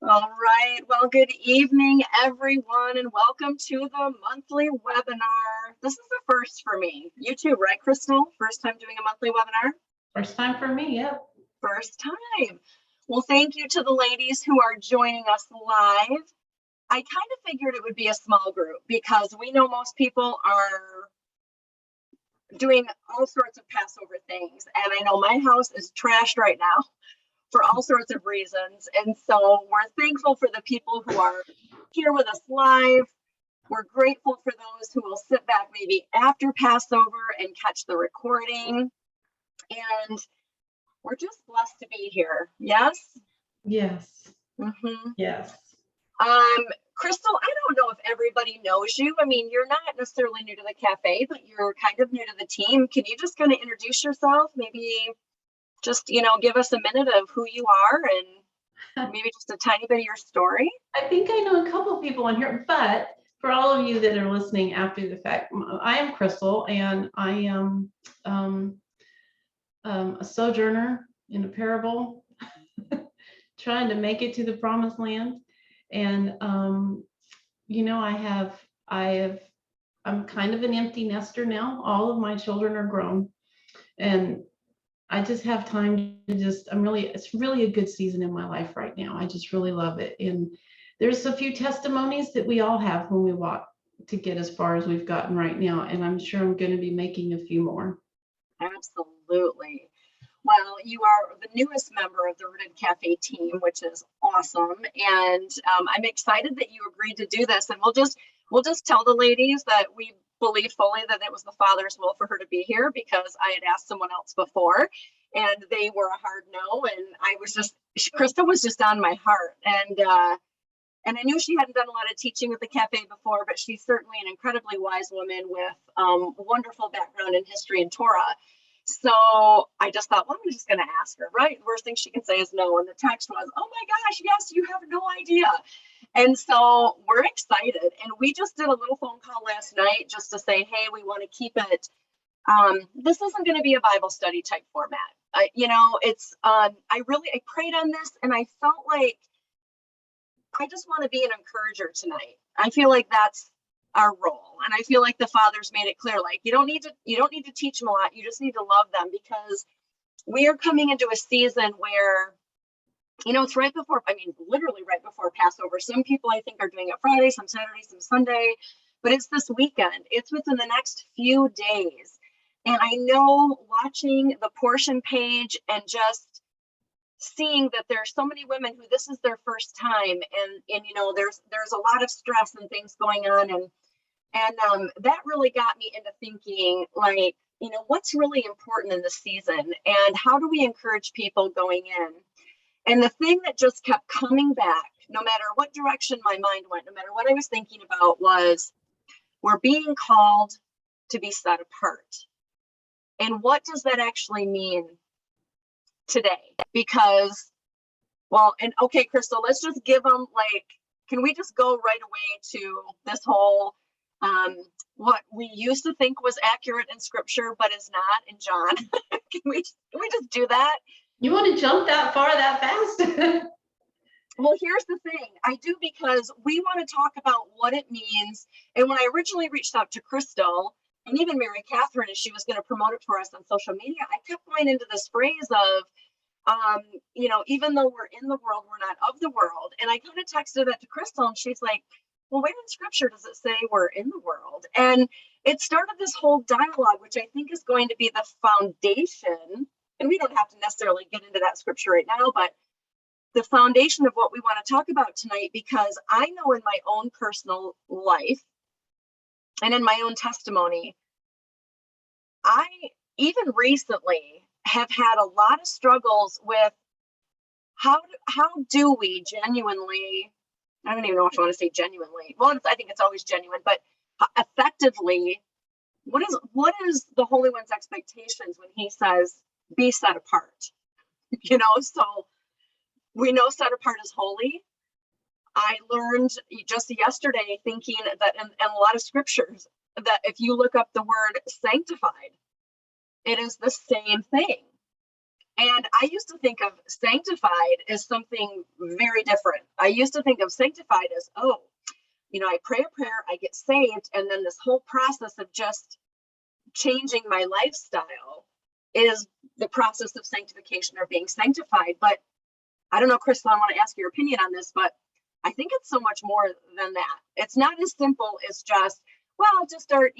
All right. Well, good evening, everyone, and welcome to the monthly webinar. This is the first for me. You too, right, Crystal? First time doing a monthly webinar? First time for me, yep. First time. Well, thank you to the ladies who are joining us live. I kind of figured it would be a small group because we know most people are doing all sorts of Passover things. And I know my house is trashed right now for all sorts of reasons. And so we're thankful for the people who are here with us live. We're grateful for those who will sit back maybe after Passover and catch the recording. And we're just blessed to be here. Yes? Yes. Mm-hmm. Yes. Crystal, I don't know if everybody knows you. I mean, you're not necessarily new to the cafe, but you're kind of new to the team. Can you just kind of introduce yourself? Maybe just, give us a minute of who you are and maybe just a tiny bit of your story. I think I know a couple of people on here, but for all of you that are listening after the fact, I am Crystal, and I am a sojourner in a parable, trying to make it to the promised land. And I'm kind of an empty nester now. All of my children are grown, and I just have time to it's really a good season in my life right now. I just really love it. And there's a few testimonies that we all have when we walk to get as far as we've gotten right now. And I'm sure I'm going to be making a few more. Absolutely. Well, you are the newest member of the Rooted Cafe team, which is awesome. And I'm excited that you agreed to do this. And we'll just tell the ladies that we believe fully that it was the Father's will for her to be here, because I had asked someone else before and they were a hard no. And Krista was just on my heart. And I knew she hadn't done a lot of teaching at the cafe before, but she's certainly an incredibly wise woman with wonderful background in history and Torah. So I just thought, well, I'm just going to ask her, right? Worst thing she can say is no. And the text was, oh my gosh, yes, you have no idea. And so we're excited. And we just did a little phone call last night just to say, hey, we want to keep it. This isn't going to be a Bible study type format. I prayed on this and I felt like I just want to be an encourager tonight. I feel like that's our role. And I feel like the Father's made it clear, like you don't need to teach them a lot. You just need to love them, because we are coming into a season where, it's right before, literally right before Passover. Some people I think are doing it Friday, some Saturday, some Sunday, but it's this weekend. It's within the next few days. And I know watching the portion page and just seeing that there's so many women who this is their first time, and there's a lot of stress and things going on, and that really got me into thinking, like, what's really important in this season, and how do we encourage people going in? And the thing that just kept coming back, no matter what direction my mind went, no matter what I was thinking about, was we're being called to be set apart. And what does that actually mean today? Because, okay, Crystal, let's just give them, can we just go right away to this whole, what we used to think was accurate in scripture, but is not in John? Can we just do that? You want to jump that far, that fast? Well, here's the thing. I do, because we want to talk about what it means. And when I originally reached out to Crystal, and even Mary Catherine, as she was going to promote it for us on social media, I kept going into this phrase of, even though we're in the world, we're not of the world. And I kind of texted that to Crystal, and she's like, well, where in scripture does it say we're in the world? And it started this whole dialogue, which I think is going to be the foundation. And we don't have to necessarily get into that scripture right now, but the foundation of what we want to talk about tonight, because I know in my own personal life and in my own testimony, I even recently have had a lot of struggles with how do we genuinely, I don't even know if I want to say genuinely, well, I think it's always genuine, but effectively, what is the Holy One's expectations when he says be set apart? So we know set apart is holy. I learned just yesterday, thinking that in a lot of scriptures, that if you look up the word sanctified, it is the same thing. And I used to think of sanctified as something very different. I used to think of sanctified as, oh, I pray a prayer, I get saved, and then this whole process of just changing my lifestyle is the process of sanctification or being sanctified. But I don't know, Crystal, I want to ask your opinion on this, but I think it's so much more than that. It's not as simple as just, well, just start,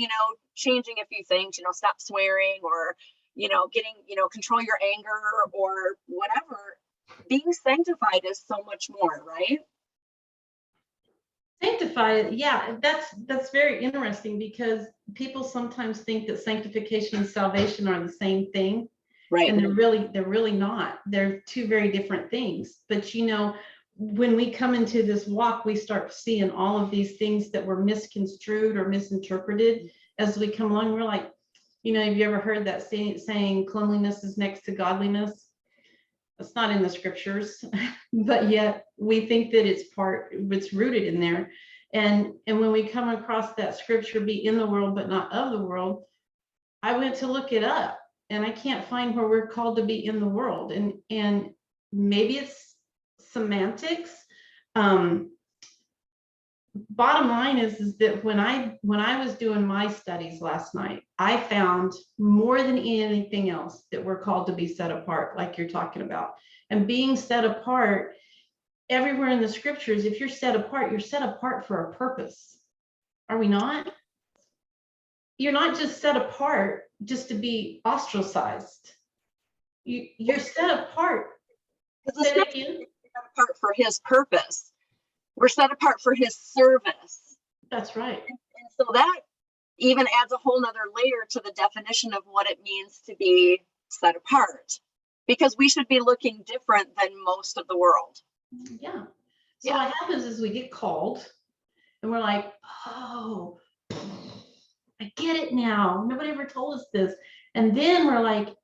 changing a few things, stop swearing or, getting, control your anger or whatever. Being sanctified is so much more, right? Sanctified, yeah, that's very interesting, because people sometimes think that sanctification and salvation are the same thing. Right. And they're really not. They're two very different things. But when we come into this walk, we start seeing all of these things that were misconstrued or misinterpreted as we come along. We're like, have you ever heard that saying cleanliness is next to godliness? It's not in the scriptures, but yet we think that it's rooted in there. And when we come across that scripture, be in the world, but not of the world, I went to look it up, and I can't find where we're called to be in the world. And maybe it's semantics. Bottom line is that when I was doing my studies last night, I found more than anything else that we're called to be set apart, like you're talking about. And being set apart, everywhere in the scriptures, if you're set apart for a purpose. Are we not? You're not just set apart just to be ostracized. You're set apart. Say it again. Set apart for his purpose. We're set apart for his service. That's right. And so that even adds a whole nother layer to the definition of what it means to be set apart, because we should be looking different than most of the world. Yeah. So what happens is we get called and we're like, oh, I get it now. Nobody ever told us this. And then we're like,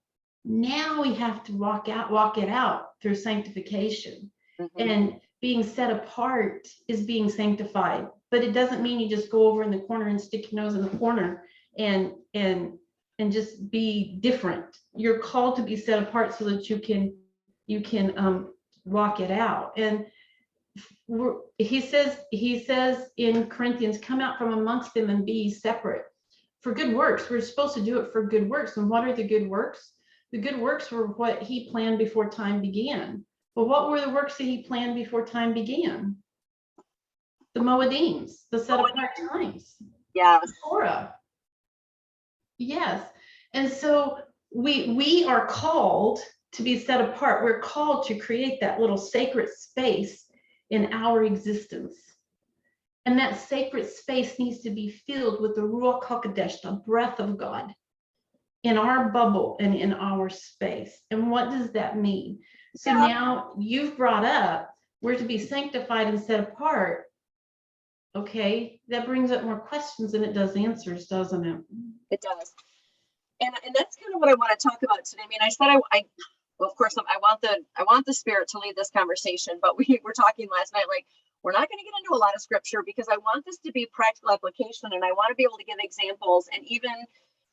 now we have to walk it out through sanctification. Mm-hmm. And being set apart is being sanctified. But it doesn't mean you just go over in the corner and stick your nose in the corner and just be different. You're called to be set apart so that you can walk it out. And he says in Corinthians, come out from amongst them and be separate for good works. We're supposed to do it for good works. And what are the good works? The good works were what he planned before time began. But what were the works that he planned before time began? The Moedims, the set apart times. Yes. Torah. Yes. And so we are called to be set apart. We're called to create that little sacred space in our existence. And that sacred space needs to be filled with the Ruach HaKodesh, the breath of God, in our bubble and in our space. And what does that mean? So now you've brought up, we're to be sanctified and set apart. Okay, that brings up more questions than it does answers, doesn't it? It does. And that's kind of what I want to talk about today. I mean, I said well, of course, I want the Spirit to lead this conversation, but we were talking last night, like, we're not going to get into a lot of scripture because I want this to be practical application, and I want to be able to give examples and even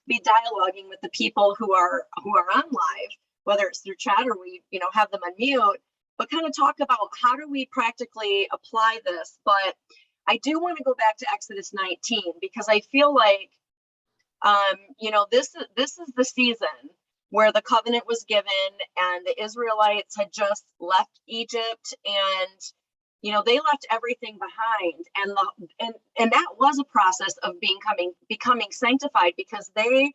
be dialoguing with the people who are on live, whether it's through chat or we have them unmute, but kind of talk about how do we practically apply this. But I do want to go back to Exodus 19 because I feel like this is the season where the covenant was given and the Israelites had just left Egypt, and they left everything behind, and that was a process of becoming sanctified, because they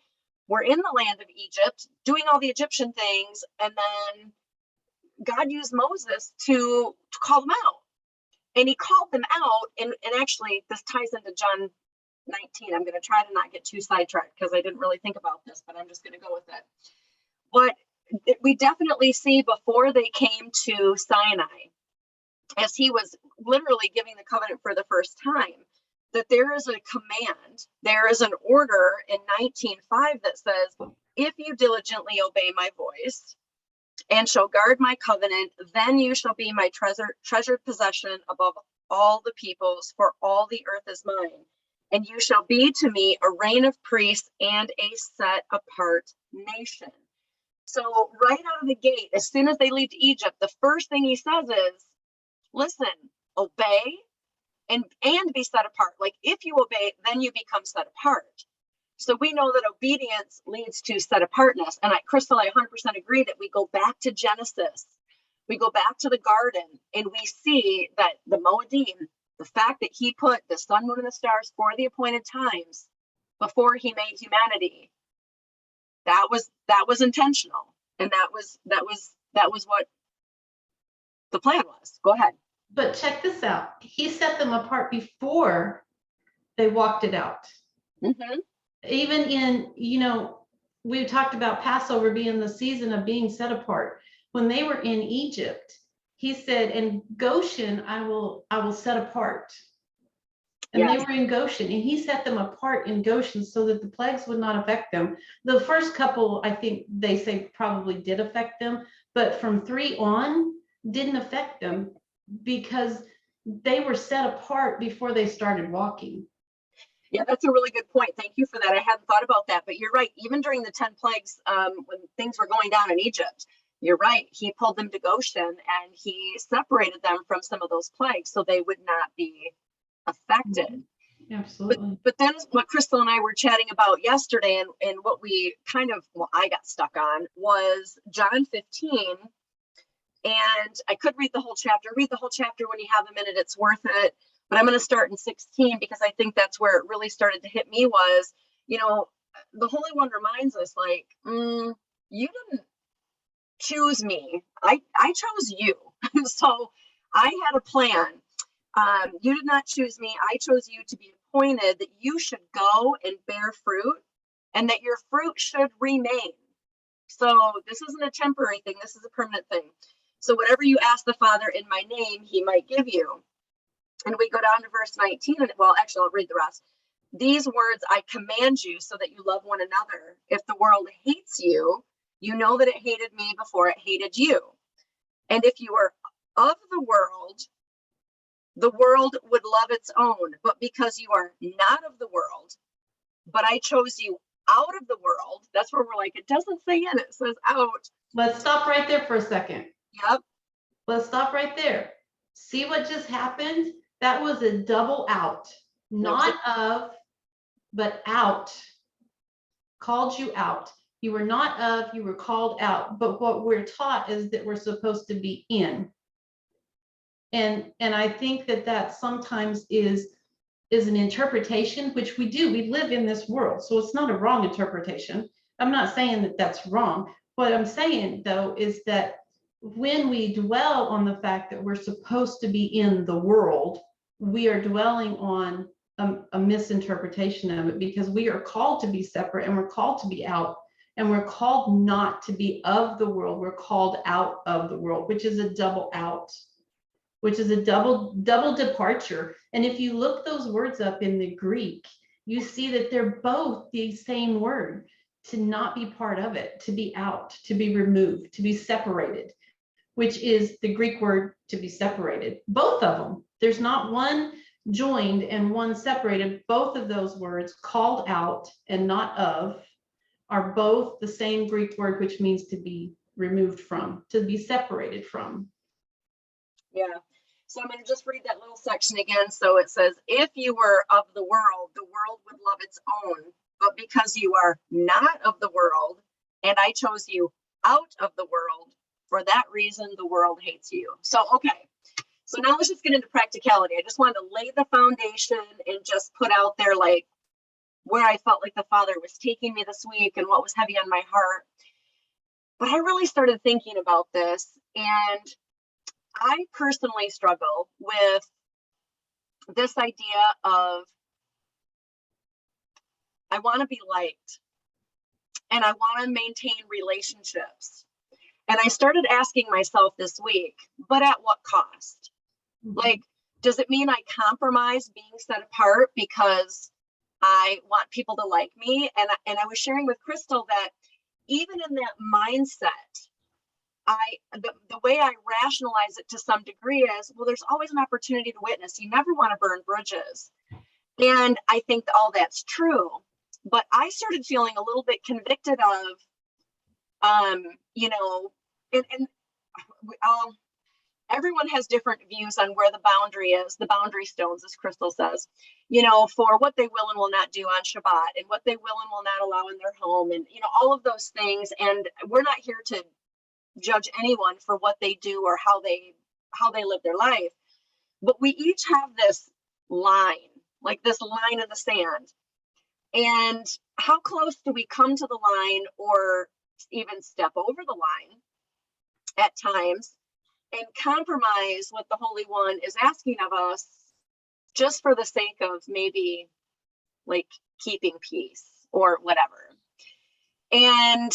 were in the land of Egypt doing all the Egyptian things, and then God used Moses to call them out, and he called them out, and actually this ties into John 19. I'm going to try to not get too sidetracked because I didn't really think about this, but I'm just going to go with it. But we definitely see before they came to Sinai, as he was literally giving the covenant for the first time, that there is a command, there is an order in 19:5 that says, if you diligently obey my voice and shall guard my covenant, then you shall be my treasured possession above all the peoples, for all the earth is mine. And you shall be to me a reign of priests and a set apart nation. So right out of the gate, as soon as they leave to Egypt, the first thing he says is, listen, obey and be set apart. Like if you obey, then you become set apart. So we know that obedience leads to set apartness. And Crystal, I 100% agree that we go back to Genesis. We go back to the garden and we see that the Moedim, the fact that he put the sun, moon, and the stars for the appointed times before he made humanity, that was intentional. And that was what the plan was. Go ahead. But check this out. He set them apart before they walked it out. Mm-hmm. Even in, we talked about Passover being the season of being set apart. When they were in Egypt, he said, in Goshen, I will set apart. And yes, they were in Goshen, and he set them apart in Goshen so that the plagues would not affect them. The first couple, I think they say probably did affect them, but from 3 on, didn't affect them because they were set apart before they started walking. Yeah, that's a really good point. Thank you for that. I hadn't thought about that, but you're right. Even during the 10 plagues, when things were going down in Egypt, you're right. He pulled them to Goshen and he separated them from some of those plagues so they would not be affected. Absolutely. But then what Crystal and I were chatting about yesterday and what we I got stuck on was John 15. And I could read the whole chapter. Read the whole chapter when you have a minute. It's worth it. But I'm going to start in 16 because I think that's where it really started to hit me was, the Holy One reminds us like, you didn't choose me. I chose you. So I had a plan. You did not choose me. I chose you to be appointed that you should go and bear fruit and that your fruit should remain. So this isn't a temporary thing. This is a permanent thing. So whatever you ask the Father in my name, he might give you. And we go down to verse 19. And well, actually, I'll read the rest. These words I command you so that you love one another. If the world hates you, you know that it hated me before it hated you. And if you were of the world would love its own. But because you are not of the world, but I chose you out of the world. That's where we're like, it doesn't say in, it says out. Let's stop right there for a second. Yep. Let's stop right there. See what just happened? That was a double out, not of, but out. Called you out. You were not of, you were called out. But what we're taught is that we're supposed to be in. And I think that sometimes is an interpretation, which we do. We live in this world, so it's not a wrong interpretation. I'm not saying that that's wrong. What I'm saying, though, is that when we dwell on the fact that we're supposed to be in the world, we are dwelling on a misinterpretation of it, because we are called to be separate and we're called to be out, and we're called not to be of the world. We're called out of the world, which is a double out, which is a double departure. And if you look those words up in the Greek, you see that they're both the same word: to not be part of it, to be out, to be removed, to be separated, which is the Greek word to be separated. Both of them. There's not one joined and one separated. Both of those words, called out and not of, are both the same Greek word, which means to be removed from, to be separated from. Yeah. So I'm going to just read that little section again. So it says, if you were of the world would love its own. But because you are not of the world, and I chose you out of the world, for that reason, the world hates you. So, okay. So now let's just get into practicality. I just wanted to lay the foundation and just put out there like where I felt like the Father was taking me this week and what was heavy on my heart. But I really started thinking about this, and I personally struggle with this idea of I want to be liked and I want to maintain relationships. And I started asking myself this week, but at what cost? Mm-hmm. Like, does it mean I compromise being set apart because I want people to like me? And I was sharing with Crystal that even in that mindset, the way I rationalize it to some degree is, well, there's always an opportunity to witness. You never want to burn bridges. And I think that all that's true. But I started feeling a little bit convicted of, You know, and we all, everyone has different views on where the boundary is, the boundary stones, as Crystal says, you know, for what they will and will not do on Shabbat, and what they will and will not allow in their home, and, you know, all of those things. And we're not here to judge anyone for what they do or how they live their life. But we each have this line, like this line in the sand. And how close do we come to the line, or even step over the line at times, and compromise what the Holy One is asking of us just for the sake of maybe like keeping peace or whatever. And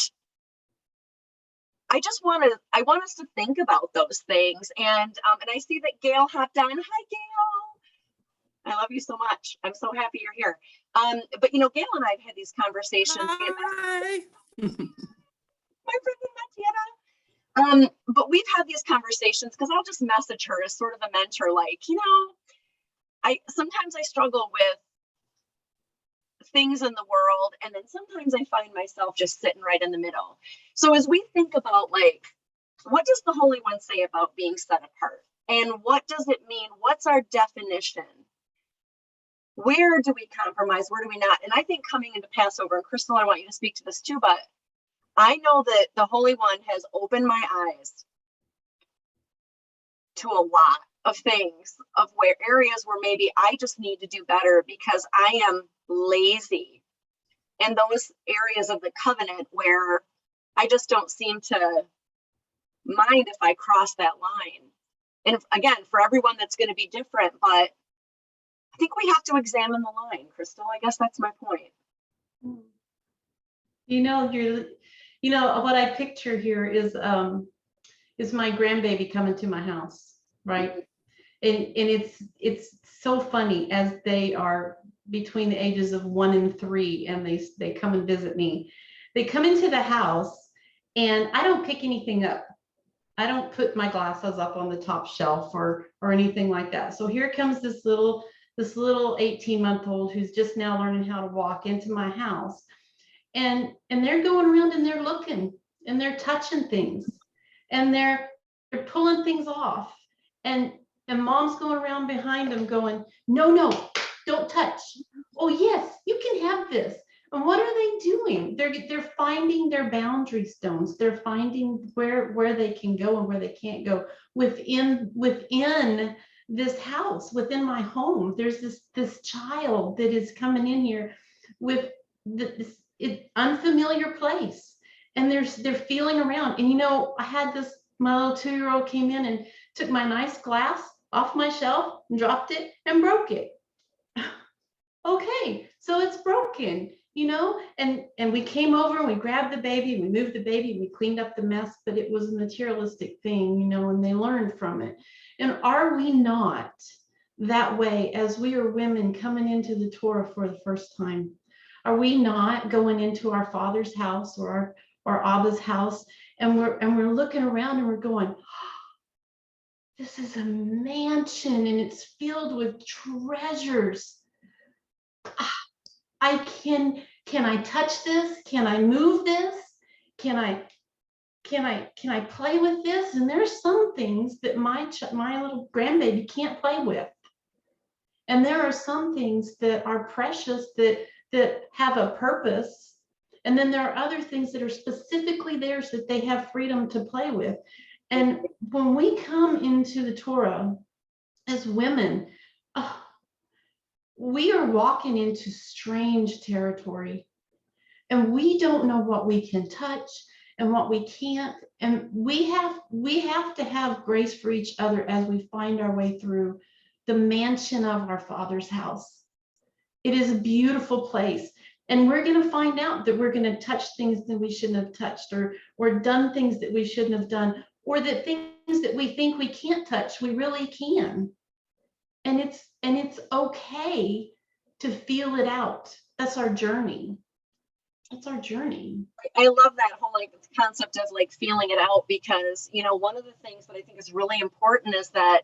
I want us to think about those things. And I see that Gail hopped on. Hi, Gail. I love you so much. I'm so happy you're here. But you know, Gail and I've had these conversations. Hi. My friend Matiana. But we've had these conversations because I'll just message her as sort of a mentor, like, you know, sometimes I struggle with things in the world, and then sometimes I find myself just sitting right in the middle. So as we think about, like, what does the Holy One say about being set apart, and what does it mean? What's our definition? Where do we compromise? Where do we not? And I think coming into Passover, and Crystal, I want you to speak to this too, but I know that the Holy One has opened my eyes to a lot of things, of where areas where maybe I just need to do better because I am lazy. And those areas of the covenant where I just don't seem to mind if I cross that line. And again, for everyone that's going to be different, but I think we have to examine the line, Crystal. I guess that's my point. You know, what I picture here is my grandbaby coming to my house, right? And it's so funny, as they are between the ages of 1 and 3, and they come and visit me. They come into the house, and I don't pick anything up. I don't put my glasses up on the top shelf or anything like that. So here comes this little 18-month-old who's just now learning how to walk into my house. And they're going around, and they're looking, and they're touching things, and they're pulling things off. And mom's going around behind them going, no, don't touch. Oh yes, you can have this. And what are they doing? They're finding their boundary stones. They're finding where they can go and where they can't go within this house, within my home. There's this child that is coming in here with this unfamiliar place, and they're feeling around. And you know, I had my little 2-year-old came in and took my nice glass off my shelf and dropped it and broke it. Okay, so it's broken, you know, and we came over and we grabbed the baby, we moved the baby, we cleaned up the mess, but it was a materialistic thing, you know, and they learned from it. And are we not that way as we are women coming into the Torah for the first time? Are we not going into our Father's house or our Abba's house, and we're looking around and we're going, this is a mansion and it's filled with treasures. Can I touch this? Can I move this? Can I play with this? And there's some things that my little grandbaby can't play with. And there are some things that are precious that have a purpose. And then there are other things that are specifically theirs that they have freedom to play with. And when we come into the Torah as women, we are walking into strange territory, and we don't know what we can touch and what we can't. And we have to have grace for each other as we find our way through the mansion of our Father's house. It is a beautiful place. And we're going to find out that we're going to touch things that we shouldn't have touched, or done things that we shouldn't have done, or that things that we think we can't touch, we really can. And it's okay to feel it out. That's our journey. That's our journey. I love that whole like concept of like feeling it out, because, you know, one of the things that I think is really important is that,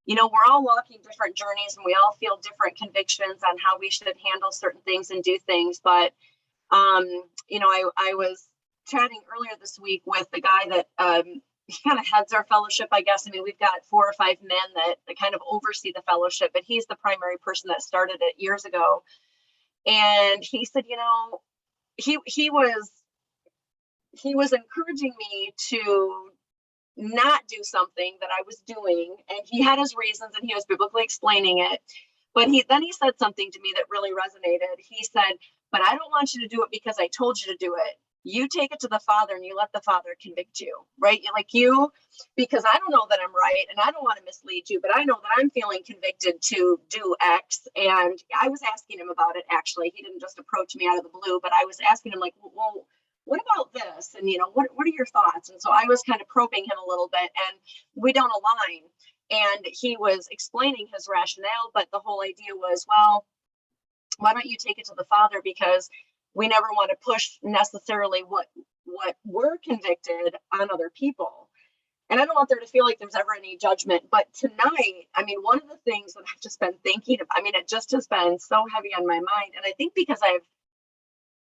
you know, we're all walking different journeys, and we all feel different convictions on how we should handle certain things and do things. But, you know, I was chatting earlier this week with the guy that he kind of heads our fellowship, I guess. I mean, we've got 4 or 5 men that kind of oversee the fellowship, but he's the primary person that started it years ago. And he said, you know, he was encouraging me to not do something that I was doing, and he had his reasons and he was biblically explaining it. But he said something to me that really resonated. He said, but I don't want you to do it because I told you to do it. You take it to the Father and you let the Father convict you, right? Because I don't know that I'm right and I don't want to mislead you, but I know that I'm feeling convicted to do X. And I was asking him about it, actually. He didn't just approach me out of the blue, but I was asking him, like, well, what about this? And, what are your thoughts? And so I was kind of probing him a little bit, and we don't align. And he was explaining his rationale, but the whole idea was, well, why don't you take it to the Father? Because we never want to push necessarily what we're convicted on other people. And I don't want there to feel like there's ever any judgment. But tonight, I mean, one of the things that I've just been thinking of, I mean, it just has been so heavy on my mind. And I think because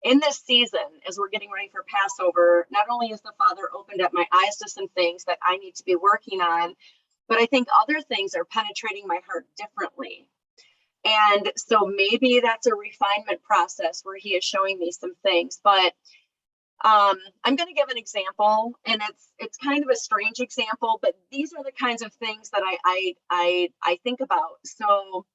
in this season, as we're getting ready for Passover, not only has the Father opened up my eyes to some things that I need to be working on, but I think other things are penetrating my heart differently. And so maybe that's a refinement process where he is showing me some things. But I'm going to give an example, and it's kind of a strange example, but these are the kinds of things that I think about. So,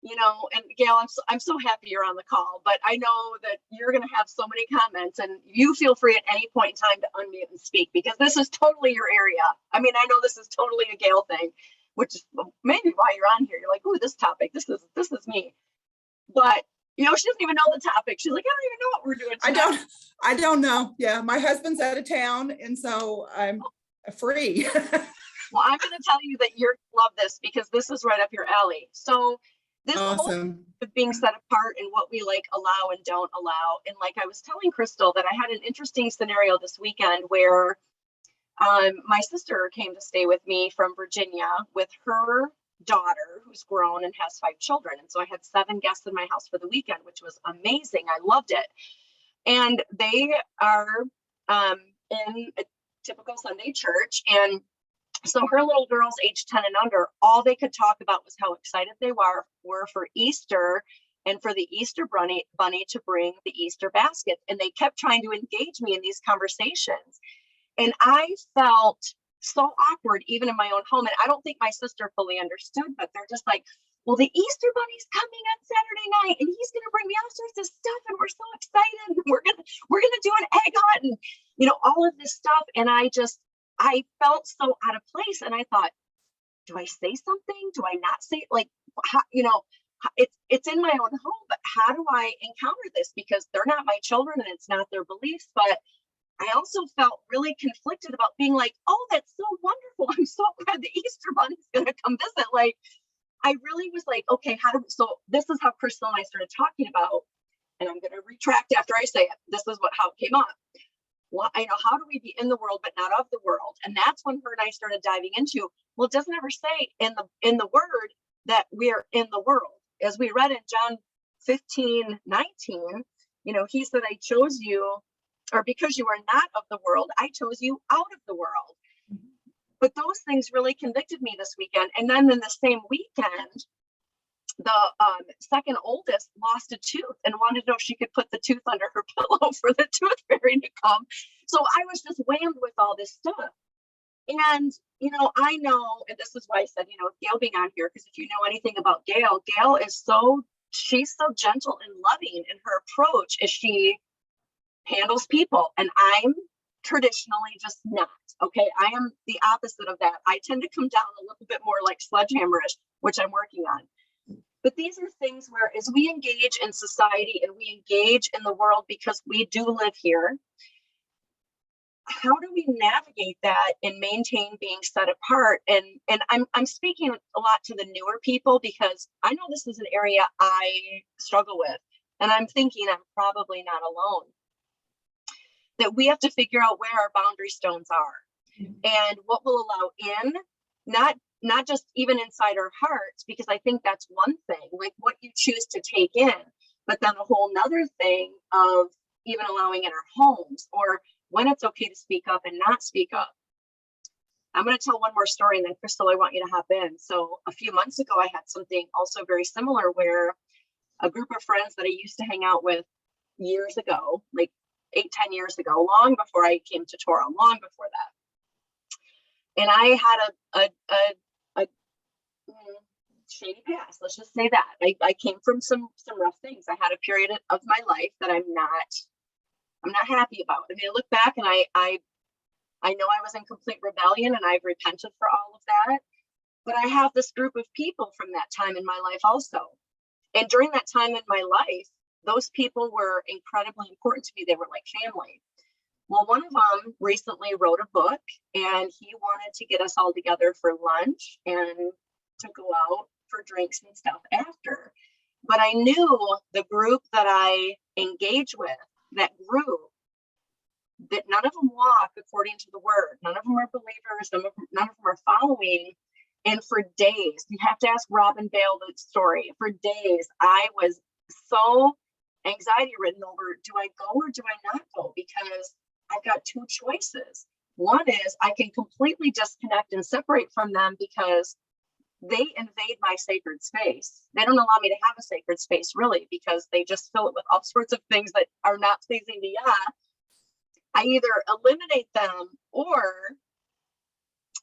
and Gail, I'm so happy you're on the call, but I know that you're going to have so many comments, and you feel free at any point in time to unmute and speak, because this is totally your area. I mean, I know this is totally a Gail thing, which is maybe why you're on here. You're like, ooh, this topic, this is me. But she doesn't even know the topic. She's like, I don't even know what we're doing today. I don't know. Yeah, my husband's out of town, and so I'm free. Well, I'm going to tell you that you're going to love this, because this is right up your alley. So this Awesome. whole being set apart and what we allow and don't allow. And like I was telling Crystal, that I had an interesting scenario this weekend where my sister came to stay with me from Virginia with her daughter, who's grown and has 5 children. And so I had 7 guests in my house for the weekend, which was amazing. I loved it. And they are in a typical Sunday church. And so her little girls, age 10 and under, all they could talk about was how excited they were for Easter and for the Easter bunny to bring the Easter basket. And they kept trying to engage me in these conversations. And I felt so awkward, even in my own home. And I don't think my sister fully understood, but they're just like, well, the Easter bunny's coming on Saturday night, and he's going to bring me all sorts of stuff, and we're so excited. And we're gonna do an egg hunt, and all of this stuff. And I felt so out of place. And I thought, do I say something? Do I not say, how, it's in my own home, but how do I encounter this? Because they're not my children and it's not their beliefs. But I also felt really conflicted about being like, oh, that's so wonderful. I'm so glad the Easter bunny's going to come visit. I really was like, okay, so this is how Crystal and I started talking about, and I'm going to retract after I say it. This is how it came up. Well, how do we be in the world but not of the world? And that's when her and I started diving into, well, it doesn't ever say in the word that we're in the world. As we read in John 15:19, he said, I chose you, or because you are not of the world, I chose you out of the world. But those things really convicted me this weekend. And then in the same weekend, the second oldest lost a tooth and wanted to know if she could put the tooth under her pillow for the tooth fairy to come. So I was just whammed with all this stuff. And, I know, and this is why I said, Gail being on here, because if you know anything about Gail, she's so gentle and loving in her approach as she handles people. And I'm traditionally just not. Okay. I am the opposite of that. I tend to come down a little bit more like sledgehammerish, which I'm working on. But these are things where, as we engage in society and we engage in the world, because we do live here, how do we navigate that and maintain being set apart? And I'm speaking a lot to the newer people, because I know this is an area I struggle with, and I'm thinking I'm probably not alone. That we have to figure out where our boundary stones are and what will allow in, not just even inside our hearts, because I think that's one thing, like what you choose to take in, but then a whole nother thing of, even allowing in our homes, or when it's okay to speak up and not speak up. I'm going to tell one more story, and then Crystal, I want you to hop in. So a few months ago, I had something also very similar where a group of friends that I used to hang out with years ago, like 8-10 years ago, long before I came to Torah, long before that. And I had a shady past. Let's just say that. I came from some rough things. I had a period of my life that I'm not happy about. I mean, I look back and I know I was in complete rebellion, and I've repented for all of that. But I have this group of people from that time in my life also. And during that time in my life, those people were incredibly important to me. They were like family. Well, one of them recently wrote a book, and he wanted to get us all together for lunch and to go out for drinks and stuff after. But I knew the group that I engage with, that group, that none of them walk according to the word. None of them are believers. None of them are following. And for days, you have to ask Robin Bale the story. For days, I was so anxiety ridden over, do I go or do I not go? Because I've got two choices. One is I can completely disconnect and separate from them because they invade my sacred space. They don't allow me to have a sacred space, really, because they just fill it with all sorts of things that are not pleasing to Yah. I either eliminate them, or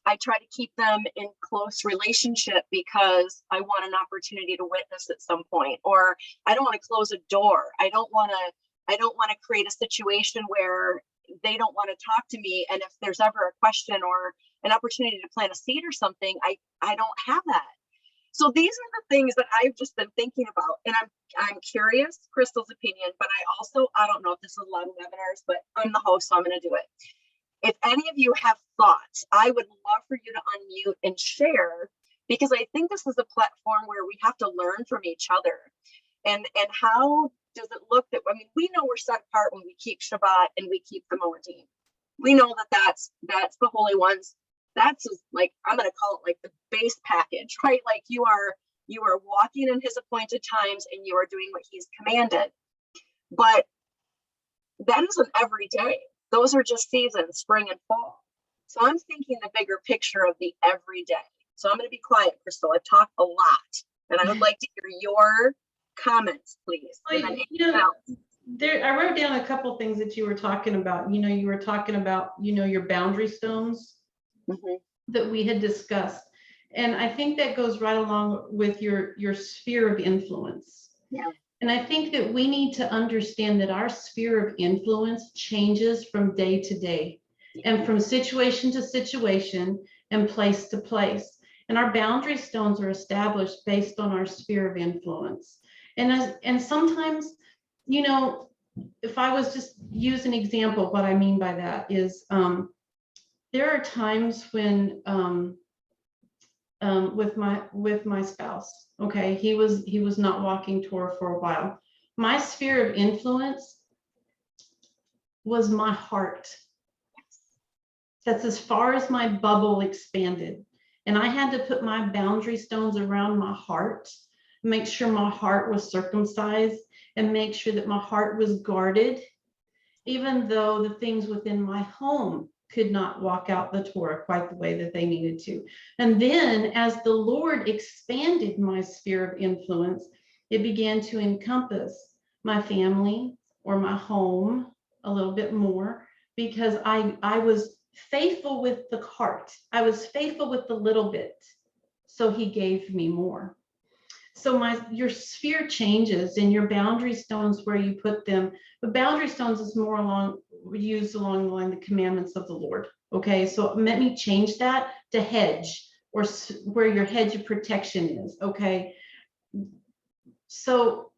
I try to keep them in close relationship because I want an opportunity to witness at some point, or I don't want to close a door. I don't want to create a situation where they don't want to talk to me. And if there's ever a question or an opportunity to plant a seed or something, I don't have that. So these are the things that I've just been thinking about, and I'm curious Crystal's opinion, but I don't know if this is a lot of webinars, but I'm the host, so I'm going to do it. If any of you have thoughts, I would love for you to unmute and share, because I think this is a platform where we have to learn from each other. And how does it look that, I mean, we know we're set apart when we keep Shabbat and we keep the Moedim. We know that that's the holy ones. That's like, I'm going to call it like the base package, right? Like you are walking in his appointed times and you are doing what he's commanded. But that isn't every day. Those are just seasons, spring and fall. So I'm thinking the bigger picture of the everyday. So I'm going to be quiet, Crystal. I've talked a lot, and I would like to hear your comments, please. I wrote down a couple things that you were talking about. You were talking about, your boundary stones that we had discussed. And I think that goes right along with your sphere of influence. Yeah. And I think that we need to understand that our sphere of influence changes from day to day and from situation to situation and place to place. And our boundary stones are established based on our sphere of influence. And sometimes, if I was just use an example, what I mean by that is there are times when with my spouse, okay, he was not walking Torah for a while. My sphere of influence was my heart. That's as far as my bubble expanded. And I had to put my boundary stones around my heart, make sure my heart was circumcised, and make sure that my heart was guarded, even though the things within my home could not walk out the Torah quite the way that they needed to. And then as the Lord expanded my sphere of influence, it began to encompass my family or my home a little bit more, because I was faithful with the heart. I was faithful with the little bit. So he gave me more. So your sphere changes, and your boundary stones, where you put them, the boundary stones is more used along the line the commandments of the Lord. Okay, so let me change that to hedge, or where your hedge of protection is. Okay, so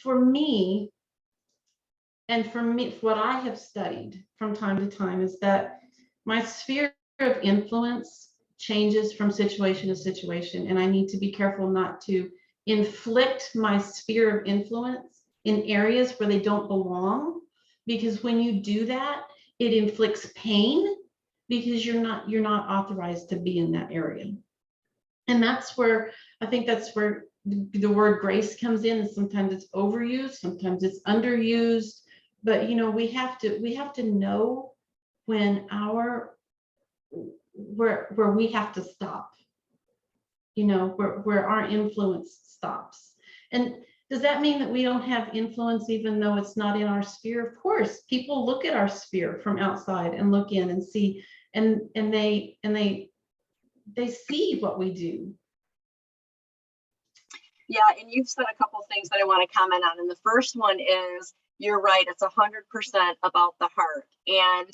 for me, what I have studied from time to time is that my sphere of influence changes from situation to situation, and I need to be careful not to inflict my sphere of influence in areas where they don't belong, because when you do that, it inflicts pain, because you're not authorized to be in that area. And that's where I think that's where the word grace comes in. And sometimes it's overused, sometimes it's underused. But we have to know when where we have to stop, where our influence stops. And does that mean that we don't have influence even though it's not in our sphere? Of course, people look at our sphere from outside and look in and see, and they see what we do. Yeah, and you've said a couple of things that I want to comment on. And the first one is, you're right, it's 100% about the heart. And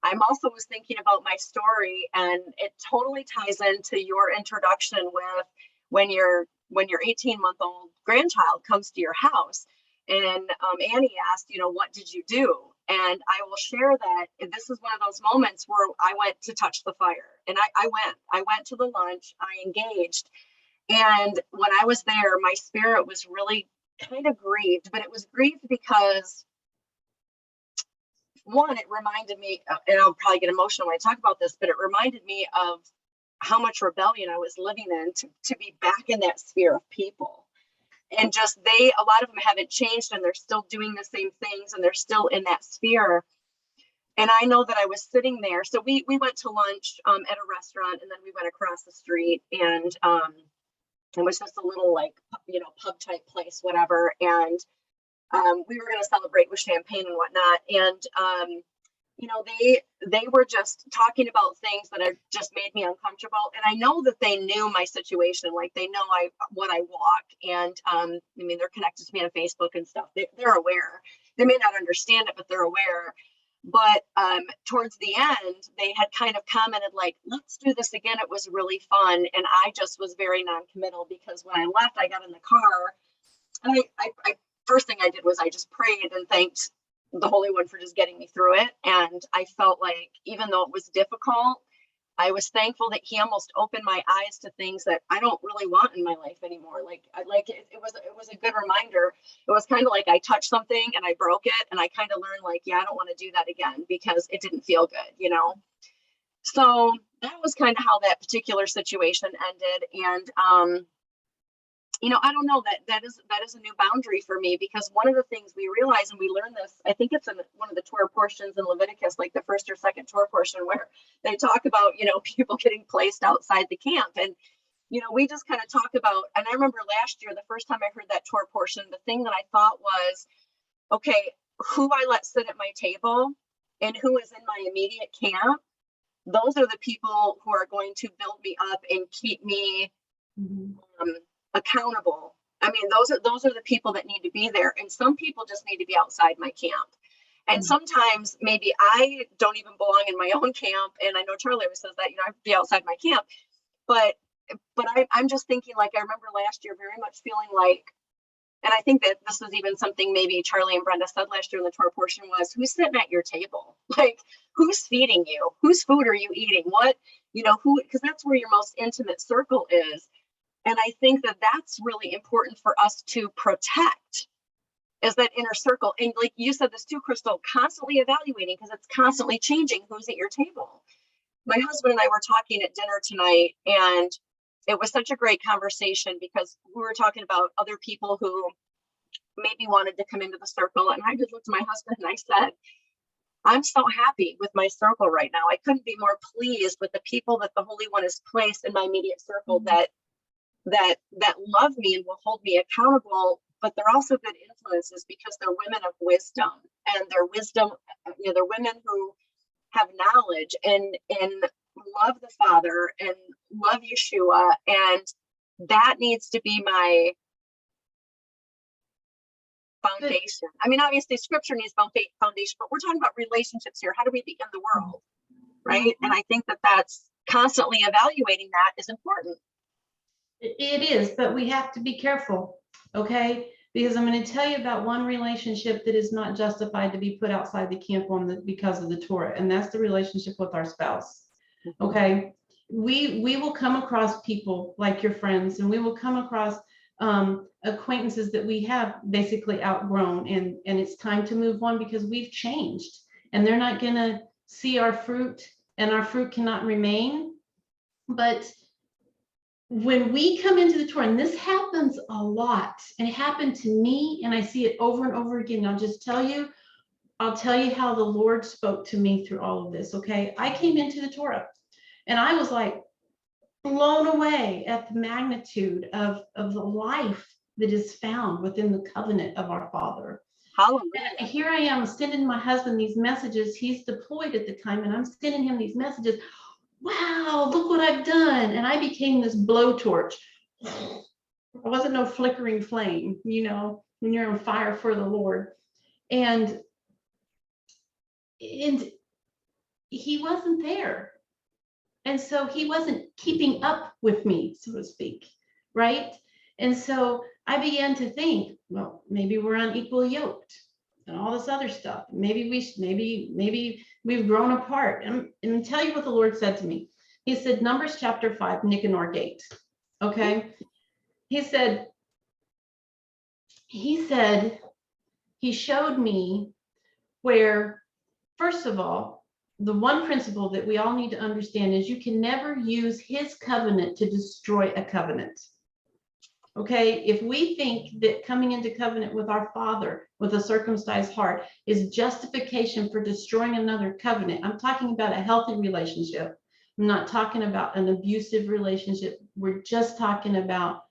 I'm also was thinking about my story, and it totally ties into your introduction with when your 18-month-old grandchild comes to your house. And Annie asked, what did you do? And I will share that this is one of those moments where I went to touch the fire. And I went to the lunch, I engaged. And when I was there, my spirit was really kind of grieved, but it was grieved because, one, it reminded me, and I'll probably get emotional when I talk about this, but it reminded me of how much rebellion I was living in to be back in that sphere of people. And just a lot of them haven't changed, and they're still doing the same things, and they're still in that sphere. And I know that I was sitting there. So we went to lunch at a restaurant, and then we went across the street, and it was just a little pub type place, whatever. And we were going to celebrate with champagne and whatnot. And, they were just talking about things that have just made me uncomfortable. And I know that they knew my situation, like they know what I walk. And they're connected to me on Facebook and stuff. They're aware. They may not understand it, but they're aware. But towards the end, they had kind of commented like, let's do this again. It was really fun. And I just was very non-committal, because when I left, I got in the car, and I first thing I did was I just prayed and thanked the Holy One for just getting me through it. And I felt like, even though it was difficult, I was thankful that he almost opened my eyes to things that I don't really want in my life anymore. It was a good reminder. It was kind of like I touched something and I broke it, and I kind of learned I don't want to do that again, because it didn't feel good, So that was kind of how that particular situation ended. And I don't know, that is a new boundary for me, because one of the things we realize, and we learn this, I think it's in one of the Torah portions in Leviticus, like the first or second Torah portion, where they talk about, people getting placed outside the camp. And, we just kind of talk about, and I remember last year, the first time I heard that Torah portion, the thing that I thought was, okay, who I let sit at my table and who is in my immediate camp, those are the people who are going to build me up and keep me accountable. Those are the people that need to be there. And some people just need to be outside my camp. And sometimes maybe I don't even belong in my own camp. And I know Charlie always says that, I have to be outside my camp. But I'm just thinking, I remember last year very much feeling like, and I think that this was even something maybe Charlie and Brenda said last year in the Torah portion, was, who's sitting at your table? Who's feeding you? Whose food are you eating? What, because that's where your most intimate circle is. And I think that that's really important for us to protect, is that inner circle. And like you said this too, Crystal, constantly evaluating, because it's constantly changing who's at your table. My husband and I were talking at dinner tonight, and it was such a great conversation, because we were talking about other people who maybe wanted to come into the circle. And I just looked at my husband and I said, I'm so happy with my circle right now. I couldn't be more pleased with the people that the Holy One has placed in my immediate circle that love me and will hold me accountable, but they're also good influences, because they're women of wisdom, and they're women who have knowledge and love the Father and love Yeshua. And that needs to be my foundation. Obviously scripture needs foundation, but we're talking about relationships here. How do we begin the world? Right. And I think that that's constantly evaluating that is important. It is, but we have to be careful, okay? Because I'm going to tell you about one relationship that is not justified to be put outside the camp because of the Torah, and that's the relationship with our spouse. Okay, we will come across people like your friends, and we will come across acquaintances that we have basically outgrown, and it's time to move on because we've changed, and they're not going to see our fruit, and our fruit cannot remain. But when we come into the Torah, and this happens a lot, and it happened to me, and I see it over and over again. I'll just tell you, I'll tell you how the Lord spoke to me through all of this. Okay. I came into the Torah and I was like blown away at the magnitude of the life that is found within the covenant of our Father. Hallelujah. And here I am sending my husband these messages. He's deployed at the time, and I'm sending him these messages. Wow, look what I've done. And I became this blowtorch. I wasn't no flickering flame, you know, when you're on fire for the Lord. And he wasn't there. And so he wasn't keeping up with me, so to speak, right? And so I began to think, well, maybe we're unequally yoked and all this other stuff. Maybe we've grown apart. And I'll tell you what the Lord said to me. He said, Numbers chapter 5, Nicanor gate. Okay. He said, he showed me where, first of all, the one principle that we all need to understand is you can never use his covenant to destroy a covenant. Okay, if we think that coming into covenant with our Father with a circumcised heart is justification for destroying another covenant, I'm talking about a healthy relationship. I'm not talking about an abusive relationship. We're just talking about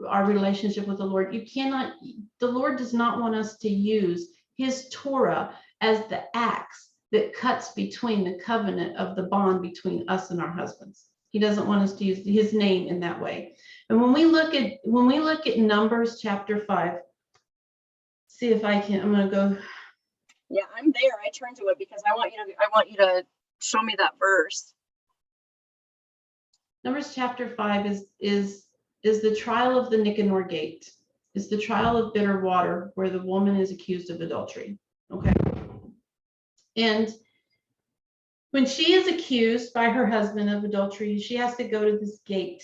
our relationship with the Lord. The Lord does not want us to use his Torah as the axe that cuts between the covenant of the bond between us and our husbands. He doesn't want us to use his name in that way. And when we look at Numbers chapter 5, see if I'm going to go. Yeah, I'm there. I turned to it because I want you to show me that verse. Numbers chapter 5 is the trial of the Nicanor gate. It's the trial of bitter water where the woman is accused of adultery. Okay. And when she is accused by her husband of adultery, she has to go to this gate.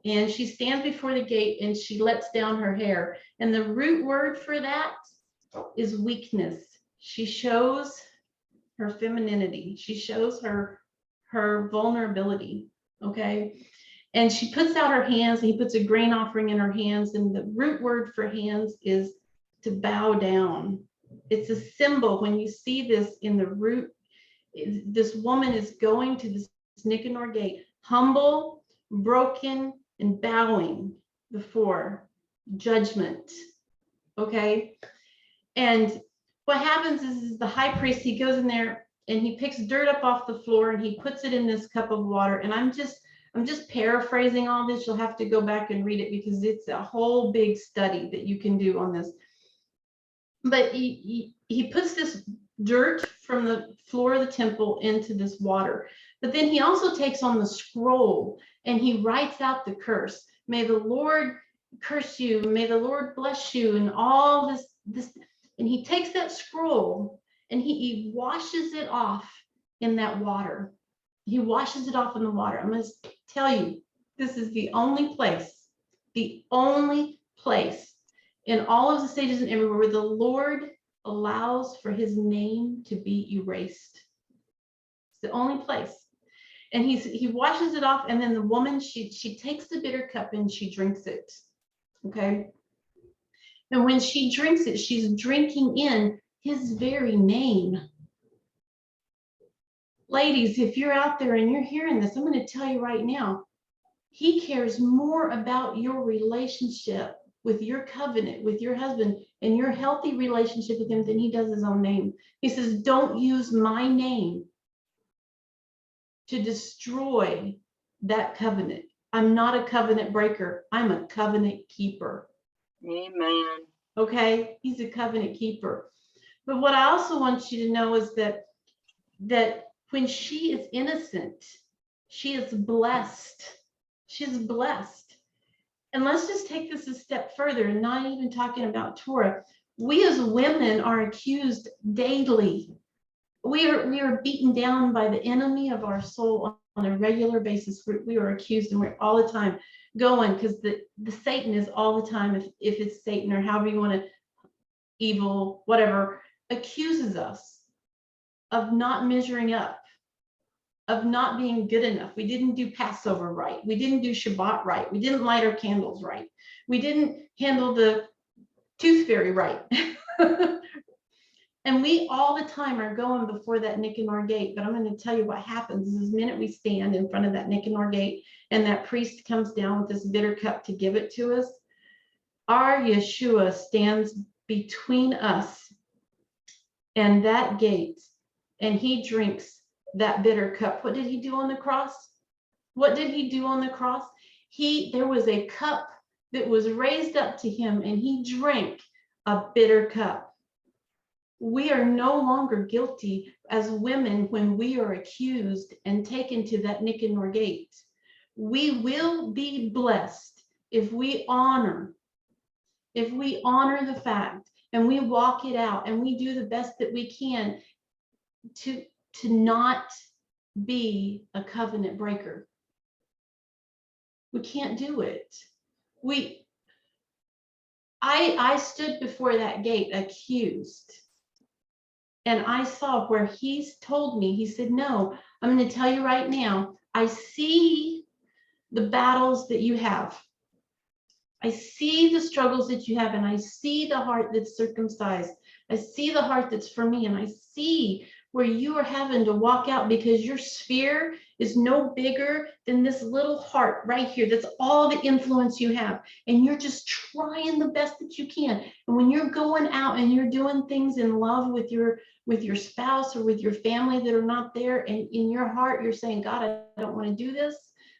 And she stands before the gate and she lets down her hair. And the root word for that is weakness. She shows her femininity. She shows her vulnerability. Okay. And she puts out her hands, and he puts a grain offering in her hands. And the root word for hands is to bow down. It's a symbol. When you see this in the root, this woman is going to this Nicanor gate, humble, broken, and bowing before judgment. Okay. And what happens is the high priest, he goes in there and he picks dirt up off the floor and he puts it in this cup of water. And I'm just paraphrasing all this. You'll have to go back and read it because it's a whole big study that you can do on this. But he puts this dirt from the floor of the temple into this water. But then he also takes on the scroll and he writes out the curse. May the Lord curse you. May the Lord bless you. And all this. And he takes that scroll and he washes it off in that water. He washes it off in the water. I'm going to tell you, this is the only place in all of the stages and everywhere where the Lord allows for his name to be erased. It's the only place. And he washes it off, and then the woman, she takes the bitter cup and she drinks it. Okay. And when she drinks it, she's drinking in his very name. Ladies, if you're out there and you're hearing this, I'm going to tell you right now, he cares more about your relationship with your covenant, with your husband, and your healthy relationship with him than he does his own name. He says, don't use my name to destroy that covenant. I'm not a covenant breaker. I'm a covenant keeper. Amen. Okay, he's a covenant keeper. But what I also want you to know is that when she is innocent, she is blessed. She's blessed. And let's just take this a step further, and not even talking about Torah. We as women are accused daily. We are beaten down by the enemy of our soul on a regular basis. We are accused, and we're all the time going, because the Satan is all the time, if it's Satan or however you want to, evil, whatever, accuses us of not measuring up, of not being good enough. We didn't do Passover right. We didn't do Shabbat right. We didn't light our candles right. We didn't handle the tooth fairy right. And we all the time are going before that Nicanor gate. But I'm going to tell you what happens is the minute we stand in front of that Nicanor gate and that priest comes down with this bitter cup to give it to us, our Yeshua stands between us and that gate, and he drinks that bitter cup. What did he do on the cross? What did he do on the cross? There was a cup that was raised up to him, and he drank a bitter cup. We are no longer guilty as women when we are accused and taken to that Nicanor gate. We will be blessed if we honor the fact and we walk it out and we do the best that we can to not be a covenant breaker. We can't do it. I stood before that gate accused. And I saw where he's told me, he said, no, I'm going to tell you right now, I see the battles that you have. I see the struggles that you have, and I see the heart that's circumcised. I see the heart that's for me, and I see where you are having to walk out because your sphere is no bigger than this little heart right here. That's all the influence you have. And you're just trying the best that you can. And when you're going out and you're doing things in love with your spouse or with your family that are not there, and in your heart, you're saying, God, I don't want to do this.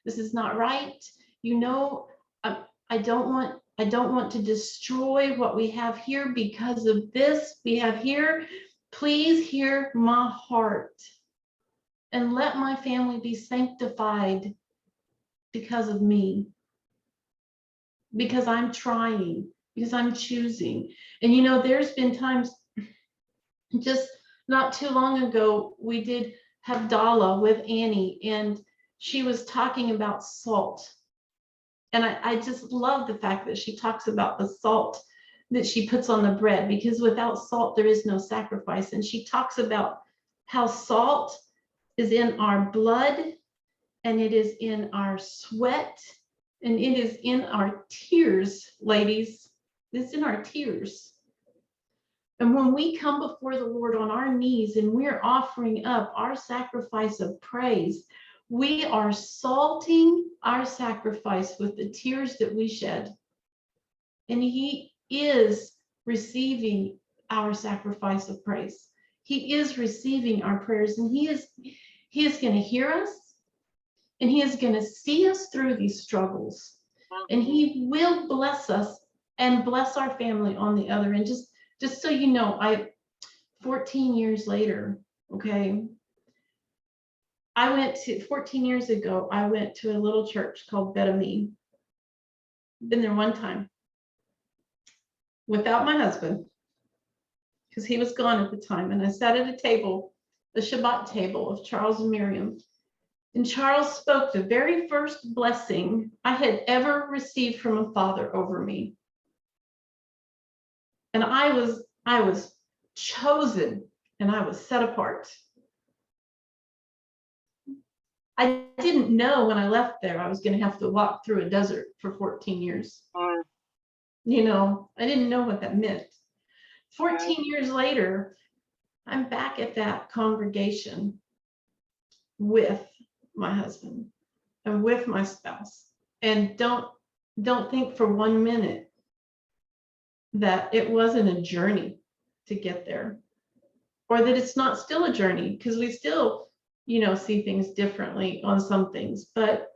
This is not right. You know, I don't want to destroy what we have here because of this we have here. Please hear my heart and let my family be sanctified because of me, because I'm trying, because I'm choosing. And you know, there's been times, just not too long ago, we did Havdalah with Annie, and she was talking about salt. And I just love the fact that she talks about the salt that she puts on the bread, because without salt, there is no sacrifice. And she talks about how salt is in our blood, and it is in our sweat, and it is in our tears, ladies. It's in our tears. And when we come before the Lord on our knees and we're offering up our sacrifice of praise, we are salting our sacrifice with the tears that we shed. And he is receiving our sacrifice of praise. He is receiving our prayers, and he is going to hear us, and he is going to see us through these struggles. And he will bless us and bless our family on the other end. Just so you know, 14 years later, okay, 14 years ago, I went to a little church called Bet Ami. Been there one time without my husband, because he was gone at the time. And I sat at a table, the Shabbat table of Charles and Miriam. And Charles spoke the very first blessing I had ever received from a father over me. And I was chosen, and I was set apart. I didn't know when I left there I was going to have to walk through a desert for 14 years. You know, I didn't know what that meant. 14 years later, I'm back at that congregation with my husband and with my spouse. And don't think for 1 minute that it wasn't a journey to get there, or that it's not still a journey, because we still, you know, see things differently on some things. But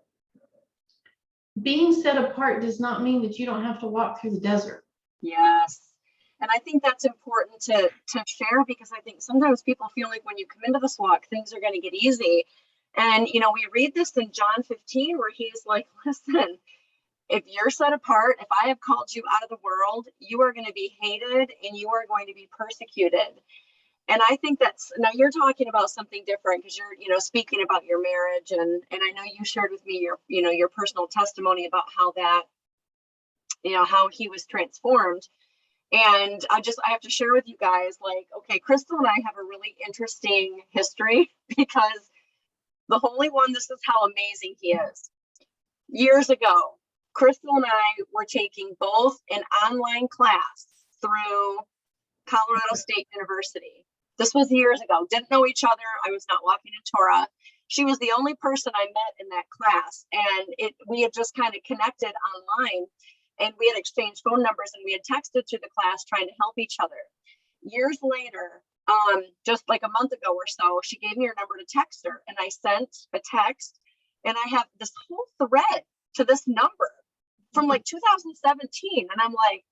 being set apart does not mean that you don't have to walk through the desert. Yes. And I think that's important to share, because I think sometimes people feel like when you come into this walk, things are going to get easy. And, you know, we read this in John 15, where he's like, listen, if you're set apart, if I have called you out of the world, you are going to be hated and you are going to be persecuted. And I think now you're talking about something different, because you're, you know, speaking about your marriage, and I know you shared with me your personal testimony about how that, you know, how he was transformed. And I have to share with you guys, like, okay, Crystal and I have a really interesting history, because the Holy One, this is how amazing he is. Years ago, Crystal and I were taking both an online class through Colorado State University. This was years ago. Didn't know each other. I was not walking in Torah. She was the only person I met in that class, and we had just kind of connected online, and we had exchanged phone numbers, and we had texted to the class trying to help each other. Years later, just like a month ago or so, she gave me her number to text her, and I sent a text, and I have this whole thread to this number from like 2017, and I'm like,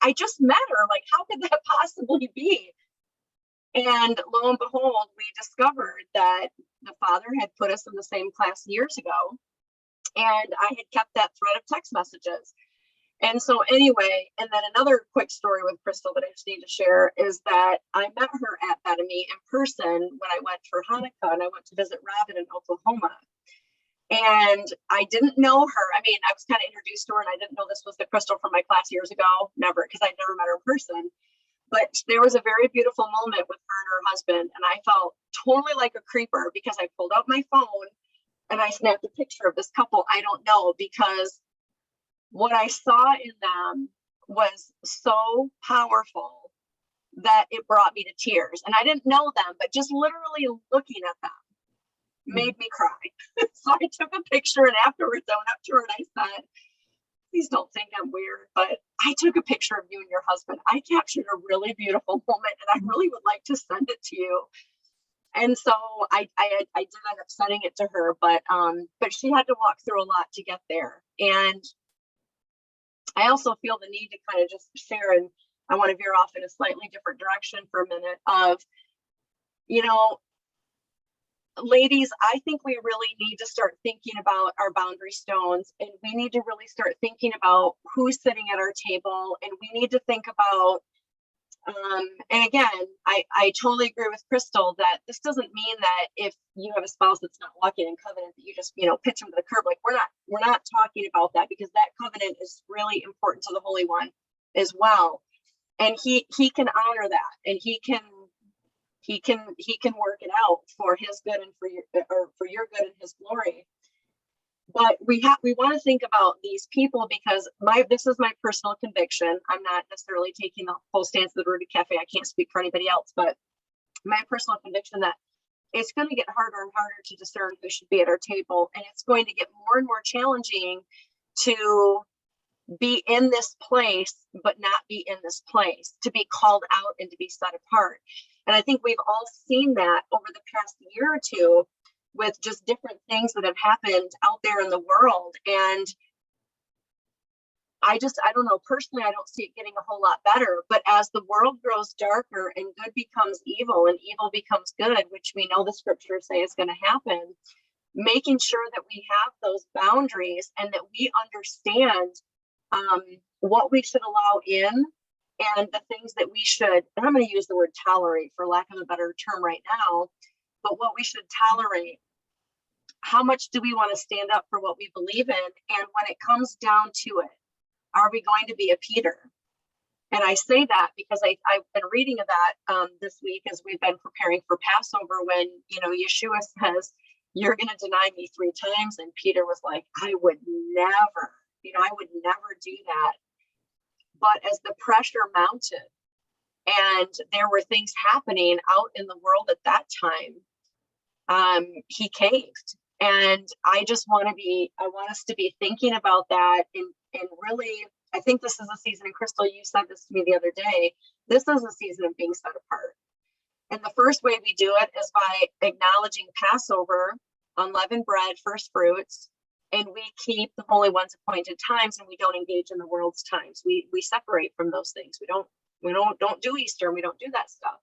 I just met her. Like, how could that possibly be? And lo and behold, we discovered that the father had put us in the same class years ago, and I had kept that thread of text messages. And so anyway, and then another quick story with Crystal that I just need to share is that I met her at Bethany in person when I went for Hanukkah, and I went to visit Robin in Oklahoma. And I didn't know her. I mean, I was kind of introduced to her, and I didn't know this was the Crystal from my class years ago. Never, because I'd never met her in person. But there was a very beautiful moment with her and her husband, and I felt totally like a creeper because I pulled out my phone and I snapped a picture of this couple I don't know, because what I saw in them was so powerful that it brought me to tears. And I didn't know them, but just literally looking at them made me cry. So I took a picture, and afterwards I went up to her and I said, please don't think I'm weird, but I took a picture of you and your husband. I captured a really beautiful moment, and I really would like to send it to you. And so I did end up sending it to her, but she had to walk through a lot to get there. And I also feel the need to kind of just share, and I want to veer off in a slightly different direction for a minute of, you know, ladies, I think we really need to start thinking about our boundary stones, and we need to really start thinking about who's sitting at our table, and we need to think about, and again, I totally agree with Crystal that this doesn't mean that if you have a spouse that's not walking in covenant that you just, pitch them to the curb. Like, we're not talking about that, because that covenant is really important to the Holy One as well. And he can honor that, and he can work it out for his good and for your good and his glory. But we want to think about these people, because this is my personal conviction. I'm not necessarily taking the whole stance of the Ruby Cafe. I can't speak for anybody else, but my personal conviction that it's going to get harder and harder to discern who should be at our table, and it's going to get more and more challenging to be in this place but not be in this place, to be called out and to be set apart. And I think we've all seen that over the past year or two with just different things that have happened out there in the world. And I don't know, personally, I don't see it getting a whole lot better. But as the world grows darker and good becomes evil and evil becomes good, which we know the scriptures say is going to happen, making sure that we have those boundaries and that we understand what we should allow in, and the things that we should, and I'm going to use the word tolerate for lack of a better term right now, but what we should tolerate. How much do we want to stand up for what we believe in? And when it comes down to it, are we going to be a Peter? And I say that because I've been reading of that this week as we've been preparing for Passover, when, Yeshua says, you're going to deny me 3 times. And Peter was like, I would never do that. But as the pressure mounted and there were things happening out in the world at that time, he caved. And I want us to be thinking about that. And really, I think this is a season, and Crystal, you said this to me the other day, this is a season of being set apart. And the first way we do it is by acknowledging Passover, unleavened bread, first fruits, and we keep the Holy One's appointed times, and we don't engage in the world's times. We separate from those things. We don't do Easter, and we don't do that stuff.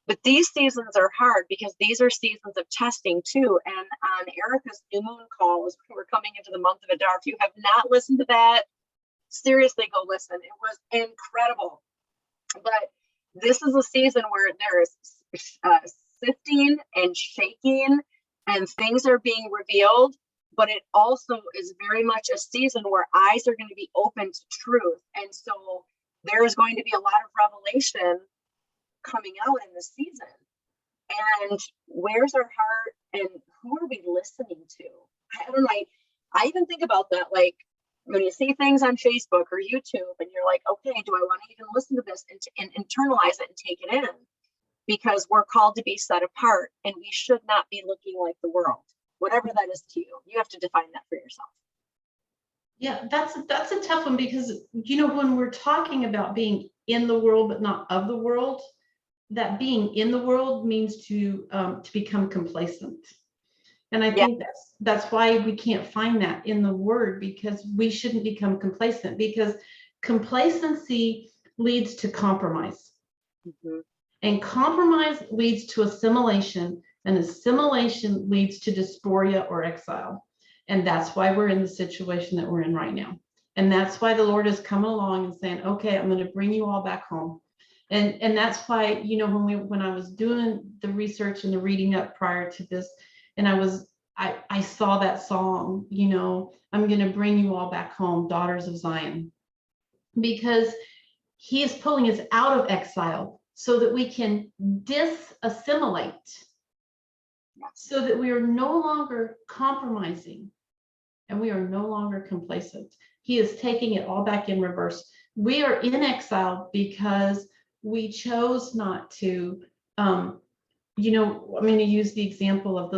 But these seasons are hard because these are seasons of testing too. And on Erica's new moon call, as we're coming into the month of Adar, if you have not listened to that, seriously go listen. It was incredible. But this is a season where there is sifting and shaking, and things are being revealed. But it also is very much a season where eyes are going to be open to truth. And so there is going to be a lot of revelation coming out in this season. And where's our heart, and who are we listening to? I don't know. I even think about that. Like, when you see things on Facebook or YouTube and you're like, okay, do I want to even listen to this and internalize it and take it in? Because we're called to be set apart and we should not be looking like the world, whatever that is to you. You have to define that for yourself. Yeah, that's a tough one because, you know, when we're talking about being in the world but not of the world, that being in the world means to become complacent. And I think that's why we can't find that in the word, because we shouldn't become complacent, because complacency leads to compromise. Mm-hmm. And compromise leads to assimilation, and assimilation leads to dysphoria or exile. And that's why we're in the situation that we're in right now. And that's why the Lord is coming along and saying, okay, I'm going to bring you all back home. And that's why, you know, when I was doing the research and the reading up prior to this, and I saw that song, you know, I'm going to bring you all back home, daughters of Zion, because he is pulling us out of exile so that we can disassimilate, so that we are no longer compromising and we are no longer complacent. He is taking it all back in reverse. We are in exile because we chose not to, you know, I'm going to use the example of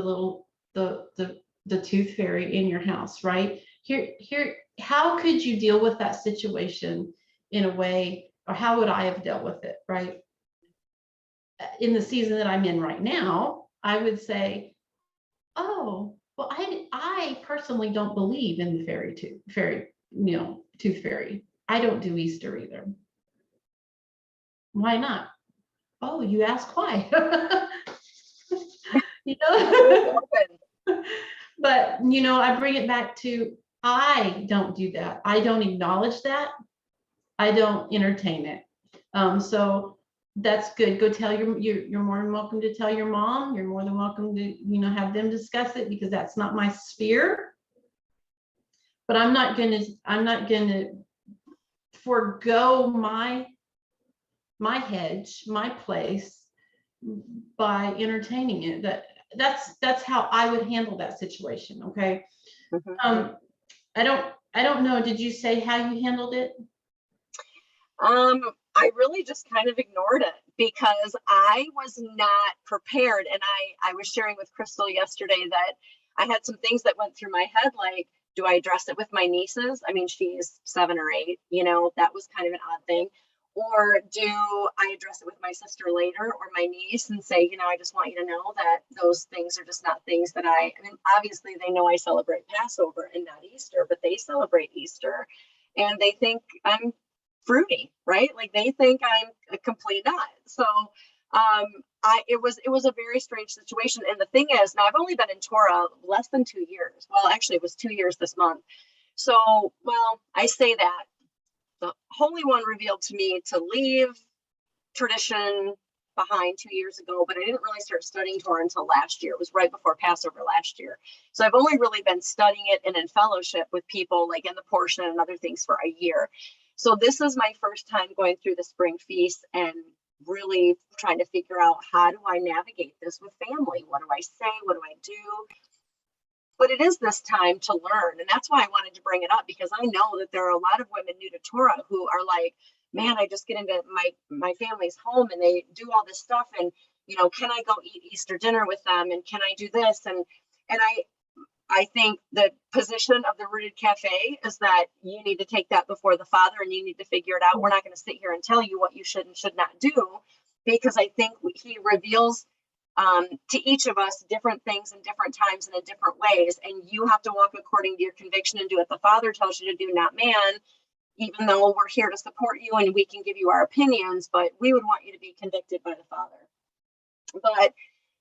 the tooth fairy in your house, right? Here, how could you deal with that situation in a way, or how would I have dealt with it, right? In the season that I'm in right now, I would say, oh, well, I personally don't believe in the tooth fairy. I don't do Easter either. Why not? Oh, you ask why? You know. But, you know, I bring it back to, I don't do that. I don't acknowledge that. I don't entertain it. So that's good. Go tell you're more than welcome to tell your mom. You're more than welcome to, you know, have them discuss it, because that's not my sphere. But I'm not gonna forego my hedge, my place, by entertaining it. That's how I would handle that situation. Okay. Mm-hmm. I don't know. Did you say how you handled it? I really just kind of ignored it because I was not prepared. And I was sharing with Crystal yesterday that I had some things that went through my head, like, do I address it with my nieces? I mean, she's 7 or 8, you know, that was kind of an odd thing. Or do I address it with my sister later, or my niece, and say, you know, I just want you to know that those things are just not things that I mean, obviously they know I celebrate Passover and not Easter, but they celebrate Easter and they think I'm fruity, right? Like they think I'm a complete nut. So it was a very strange situation. And the thing is, now I've only been in Torah less than 2 years. Well, actually it was 2 years this month. So, well, I say that the Holy One revealed to me to leave tradition behind 2 years ago, but I didn't really start studying Torah until last year. It was right before Passover last year. So I've only really been studying it and in fellowship with people like in the portion and other things for a year. So this is my first time going through the spring feast and really trying to figure out, how do I navigate this with family? What do I say? What do I do? But it is this time to learn. And that's why I wanted to bring it up, because I know that there are a lot of women new to Torah who are like, man, I just get into my family's home and they do all this stuff. And, you know, can I go eat Easter dinner with them? And can I do this? And I think the position of the Rooted Cafe is that you need to take that before the Father and you need to figure it out. We're not going to sit here and tell you what you should and should not do, because I think he reveals to each of us different things in different times and in different ways. And you have to walk according to your conviction and do what the Father tells you to do, not man, even though we're here to support you and we can give you our opinions, but we would want you to be convicted by the Father. But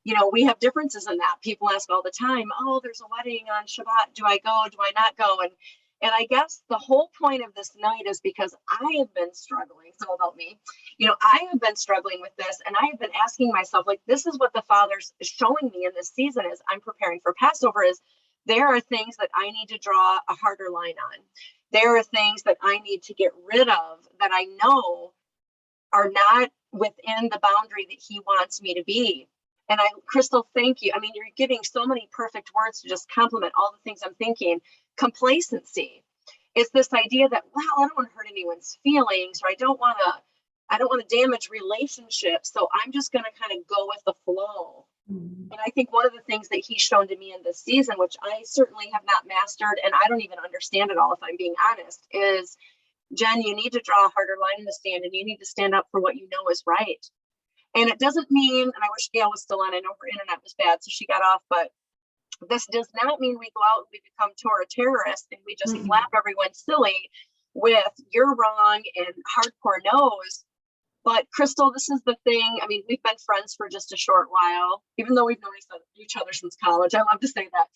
you know, we have differences in that. People ask all the time, oh, there's a wedding on Shabbat. Do I go? Do I not go? And I guess the whole point of this night is because I have been struggling. It's all about me. You know, I have been struggling with this, and I have been asking myself, like, this is what the Father's showing me in this season as I'm preparing for Passover, is there are things that I need to draw a harder line on. There are things that I need to get rid of that I know are not within the boundary that he wants me to be. And Crystal, thank you. I mean, you're giving so many perfect words to just compliment all the things I'm thinking. Complacency. it's this idea that, well, I don't want to hurt anyone's feelings, or I don't want to damage relationships. So I'm just going to kind of go with the flow. And I think one of the things that he's shown to me in this season, which I certainly have not mastered, and I don't even understand it all, if I'm being honest, is, Jen, you need to draw a harder line in the sand, and you need to stand up for what you know is right. And it doesn't mean, and I wish Gail was still on, I know her internet was bad, so she got off, but this does not mean we go out and we become Torah terrorists and we just slap everyone silly with "you're wrong" and hardcore no's. But Crystal, this is the thing. I mean, we've been friends for just a short while, even though we've known each other since college. I love to say that.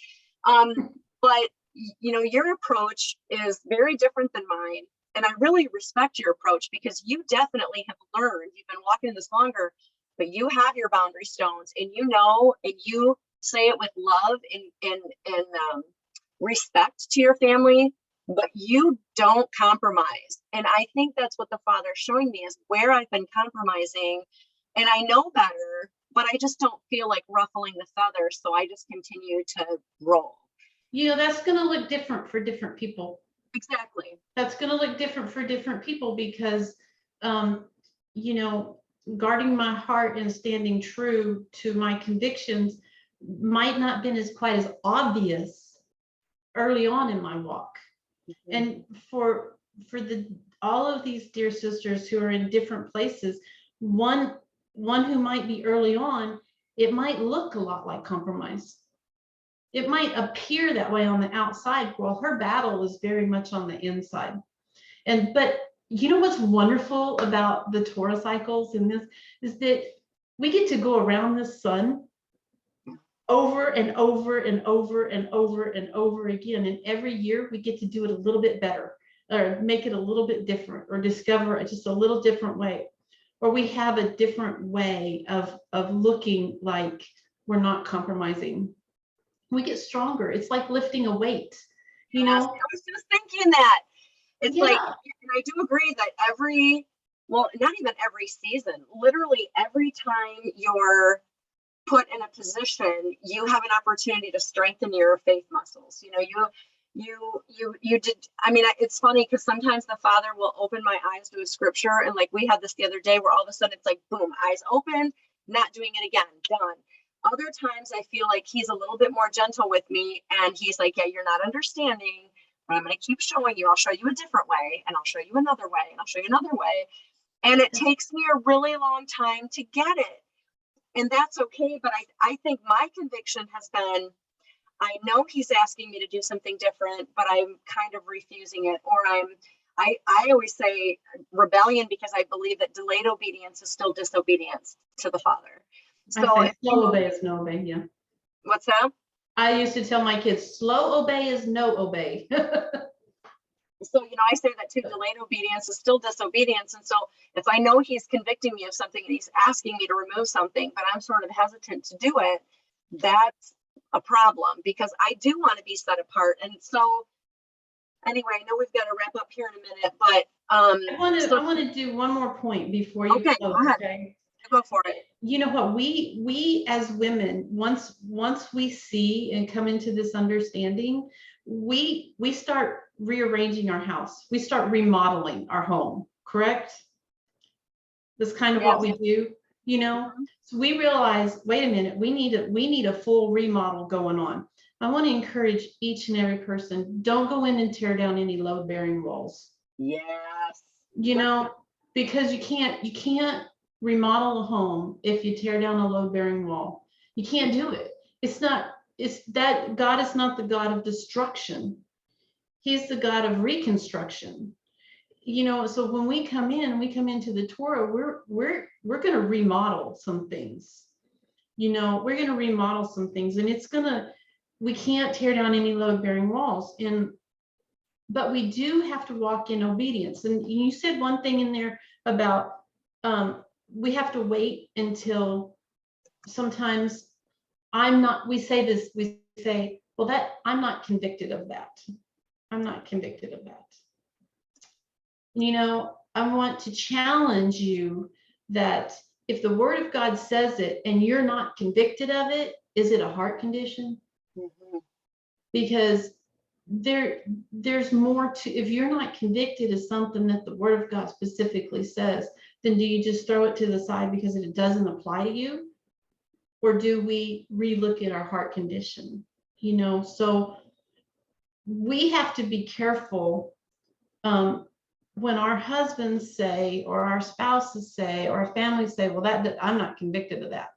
But you know, your approach is very different than mine. And I really respect your approach, because you definitely have learned, you've been walking this longer, but you have your boundary stones, and you know, and you say it with love and respect to your family, but you don't compromise. And I think that's what the Father's showing me, is where I've been compromising, and I know better, but I just don't feel like ruffling the feathers. So I just continue to roll. You know, that's going to look different for different people. Exactly. That's going to look different for different people, because, you know, guarding my heart and standing true to my convictions might not been as quite as obvious early on in my walk. And for all of these dear sisters who are in different places, one who might be early on, it might look a lot like compromise. It might appear that way on the outside, while her battle is very much on the inside. But you know what's wonderful about the Torah cycles in this is that we get to go around the sun over and over and over and over and over again. And every year we get to do it a little bit better, or make it a little bit different, or discover it just a little different way, or we have a different way of looking like we're not compromising. We get stronger. It's like lifting a weight, you know? I was just thinking that. It's like, Yeah. and I do agree that well, not even every season, literally every time you're put in a position, you have an opportunity to strengthen your faith muscles. You know, you did. I mean, it's funny because sometimes the Father will open my eyes to a scripture, and like we had this the other day, where all of a sudden it's like, boom, eyes open, not doing it again, done. Other times I feel like he's a little bit more gentle with me, and he's like, yeah, you're not understanding, but I'm going to keep showing you. I'll show you a different way, and I'll show you another way, and I'll show you another way. And it takes me a really long time to get it. And that's okay. But I think my conviction has been, I know he's asking me to do something different, but I'm kind of refusing it. Or I always say rebellion, because I believe that delayed obedience is still disobedience to the Father. So slow obey is no obey. Yeah. What's that? I used to tell my kids, slow obey is no obey. So, you know, I say that too. Delayed obedience is still disobedience. And so if I know he's convicting me of something and he's asking me to remove something, but I'm sort of hesitant to do it, that's a problem, because I do want to be set apart. And so anyway, I know we've got to wrap up here in a minute, but I want to do one more point before you close. Go ahead. Okay? Go for it. You know what, we as women, once we see and come into this understanding, we start rearranging our house. We start remodeling our home, correct? That's kind of what we do, you know? So we realize, wait a minute, we need a full remodel going on. I want to encourage each and every person, don't go in and tear down any load-bearing walls. Yes. You know, because you can't remodel a home if you tear down a load-bearing wall. You can't do it. God is not the God of destruction. He's the God of reconstruction. You know, so when we come into the Torah, we're going to remodel some things. You know, we're going to remodel some things, and we can't tear down any load-bearing walls. But we do have to walk in obedience. And you said one thing in there about we have to wait until sometimes we say, well, that I'm not convicted of that. I'm not convicted of that. You know, I want to challenge you that if the Word of God says it and you're not convicted of it, is it a heart condition? Mm-hmm. Because there's more to, if you're not convicted of something that the Word of God specifically says, then do you just throw it to the side because it doesn't apply to you? Or do we relook at our heart condition? You know, so we have to be careful when our husbands say, or our spouses say, or our families say, well, that I'm not convicted of that.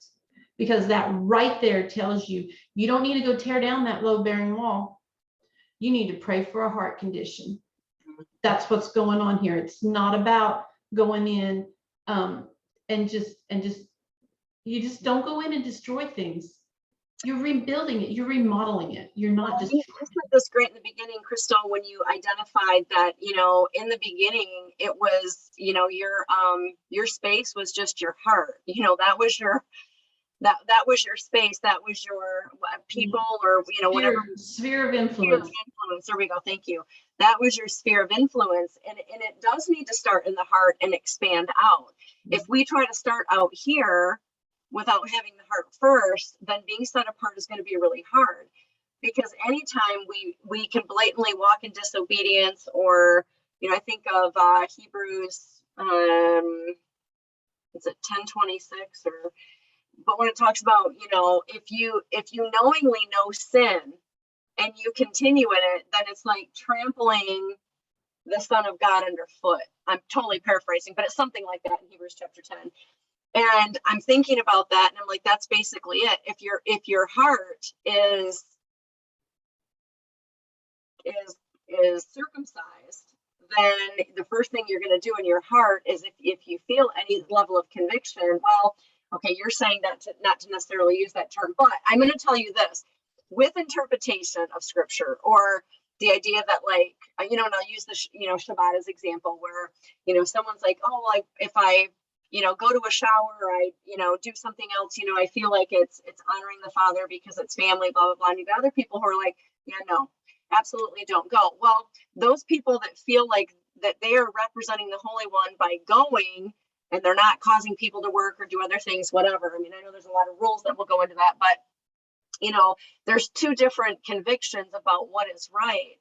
Because that right there tells you, you don't need to go tear down that load-bearing wall. You need to pray for a heart condition. That's what's going on here. It's not about going in and just you just don't go in and destroy things. You're rebuilding it. You're remodeling it. You're not just. You said this great in the beginning, Crystal, when you identified that, you know, in the beginning, it was, you know, your space was just your heart. You know, that was your space. That was your people, or, you know, whatever. Sphere of influence. Sphere of influence. There we go. Thank you. That was your sphere of influence. And it does need to start in the heart and expand out. If we try to start out here without having the heart first, then being set apart is going to be really hard, because anytime we can blatantly walk in disobedience, or, you know, I think of Hebrews, is it 10:26, or, but when it talks about, you know, if you knowingly know sin and you continue in it, then it's like trampling the Son of God underfoot. I'm totally paraphrasing, but it's something like that in Hebrews chapter 10. And I'm thinking about that, and I'm like, that's basically it. If your heart is circumcised, then the first thing you're going to do in your heart is, if you feel any level of conviction, well, okay, you're saying that not to necessarily use that term, but I'm going to tell you this, with interpretation of scripture, or the idea that, like, you know, and I'll use the, you know, Shabbat as example, where, you know, someone's like, oh, like, if I, you know, go to a shower, or I, you know, do something else, you know, I feel like it's honoring the Father because it's family, blah, blah, blah. And you've got other people who are like, yeah, no, absolutely don't go. Well, those people that feel like that they are representing the Holy One by going, and they're not causing people to work or do other things, whatever. I mean, I know there's a lot of rules that will go into that, but, you know, there's two different convictions about what is right.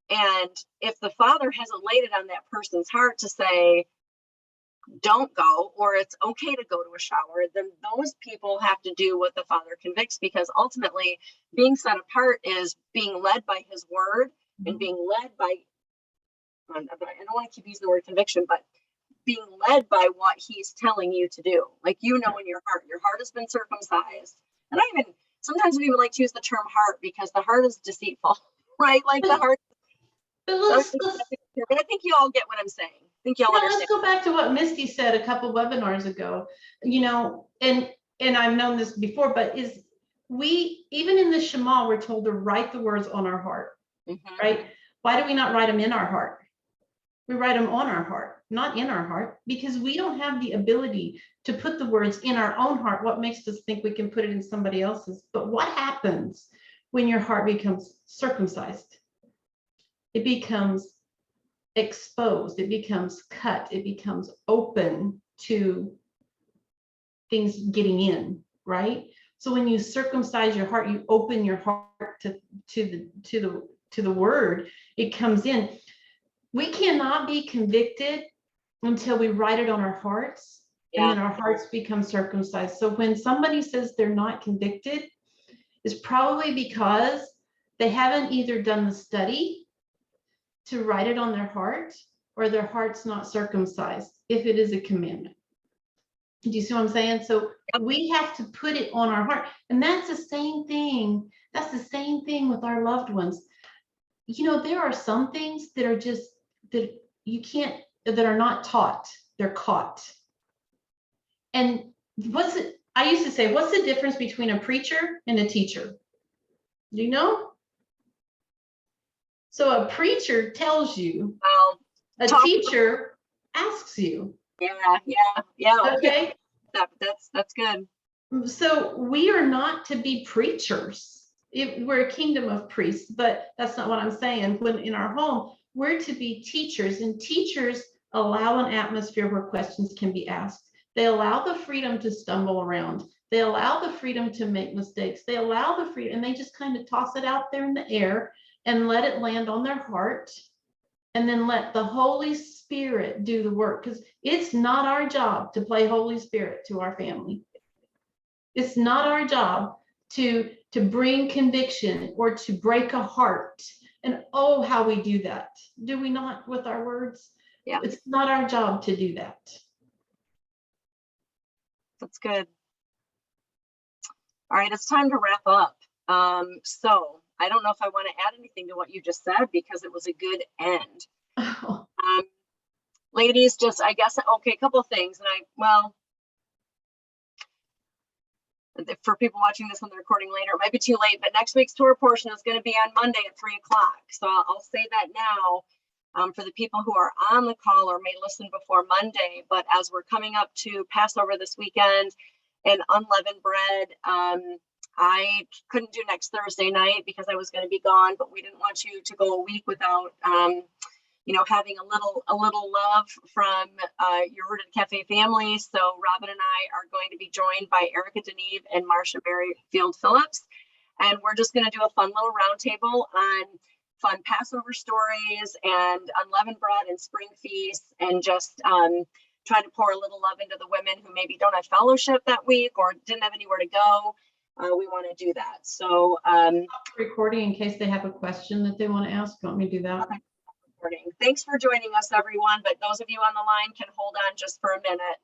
And if the Father hasn't laid it on that person's heart to say, don't go, or it's okay to go to a shower, then those people have to do what the Father convicts, because ultimately being set apart is being led by his word, and being led by, I don't want to keep using the word conviction, but being led by what he's telling you to do. Like, you know, in your heart has been circumcised. And sometimes we even like to use the term heart, because the heart is deceitful, right? Like the heart. But I think you all get what I'm saying. I think y'all understand. Let's go back to what Misty said a couple webinars ago, you know, and I've known this before, but we, even in the Shema, we're told to write the words on our heart, right? Why do we not write them in our heart? We write them on our heart, not in our heart, because we don't have the ability to put the words in our own heart. What makes us think we can put it in somebody else's? But what happens when your heart becomes circumcised? It becomes exposed, it becomes cut, it becomes open to things getting in, right? So when you circumcise your heart, you open your heart to the word, it comes in. We cannot be convicted until we write it on our hearts, and then our hearts become circumcised. So when somebody says they're not convicted, it's probably because they haven't either done the study to write it on their heart, or their heart's not circumcised, if it is a commandment. Do you see what I'm saying? So we have to put it on our heart. And that's the same thing. That's the same thing with our loved ones. You know, there are some things that are just, that you can't, that are not taught, they're caught. And I used to say, what's the difference between a preacher and a teacher? Do you know? So a preacher tells you, a teacher asks you. Yeah. Okay. That's good. So we are not to be preachers. We're a kingdom of priests, but that's not what I'm saying. When in our home, we're to be teachers, and teachers allow an atmosphere where questions can be asked. They allow the freedom to stumble around. They allow the freedom to make mistakes. They allow the freedom, and they just kind of toss it out there in the air and let it land on their heart, and then let the Holy Spirit do the work, because it's not our job to play Holy Spirit to our family. It's not our job to bring conviction or to break a heart. And oh, how we do that. Do we not with our words? Yeah. It's not our job to do that. That's good. All right, it's time to wrap up. So I don't know if I want to add anything to what you just said, because it was a good end. Oh, Ladies, just, I guess, okay, a couple of things. Well, for people watching this on the recording later, it might be too late, but next week's tour portion is going to be on Monday at 3 o'clock. So I'll say that now for the people who are on the call or may listen before Monday. But as we're coming up to Passover this weekend and unleavened bread, I couldn't do next Thursday night because I was going to be gone, but we didn't want you to go a week without having a little love from your Rooted Cafe family. So Robin and I are going to be joined by Erica Deneve and Marcia Berryfield Phillips. And we're just going to do a fun little roundtable on fun Passover stories and unleavened bread and spring feasts, and just try to pour a little love into the women who maybe don't have fellowship that week or didn't have anywhere to go. We want to do that. So recording in case they have a question that they want to ask. You want me to do that? Okay. Thanks for joining us, everyone. But those of you on the line can hold on just for a minute.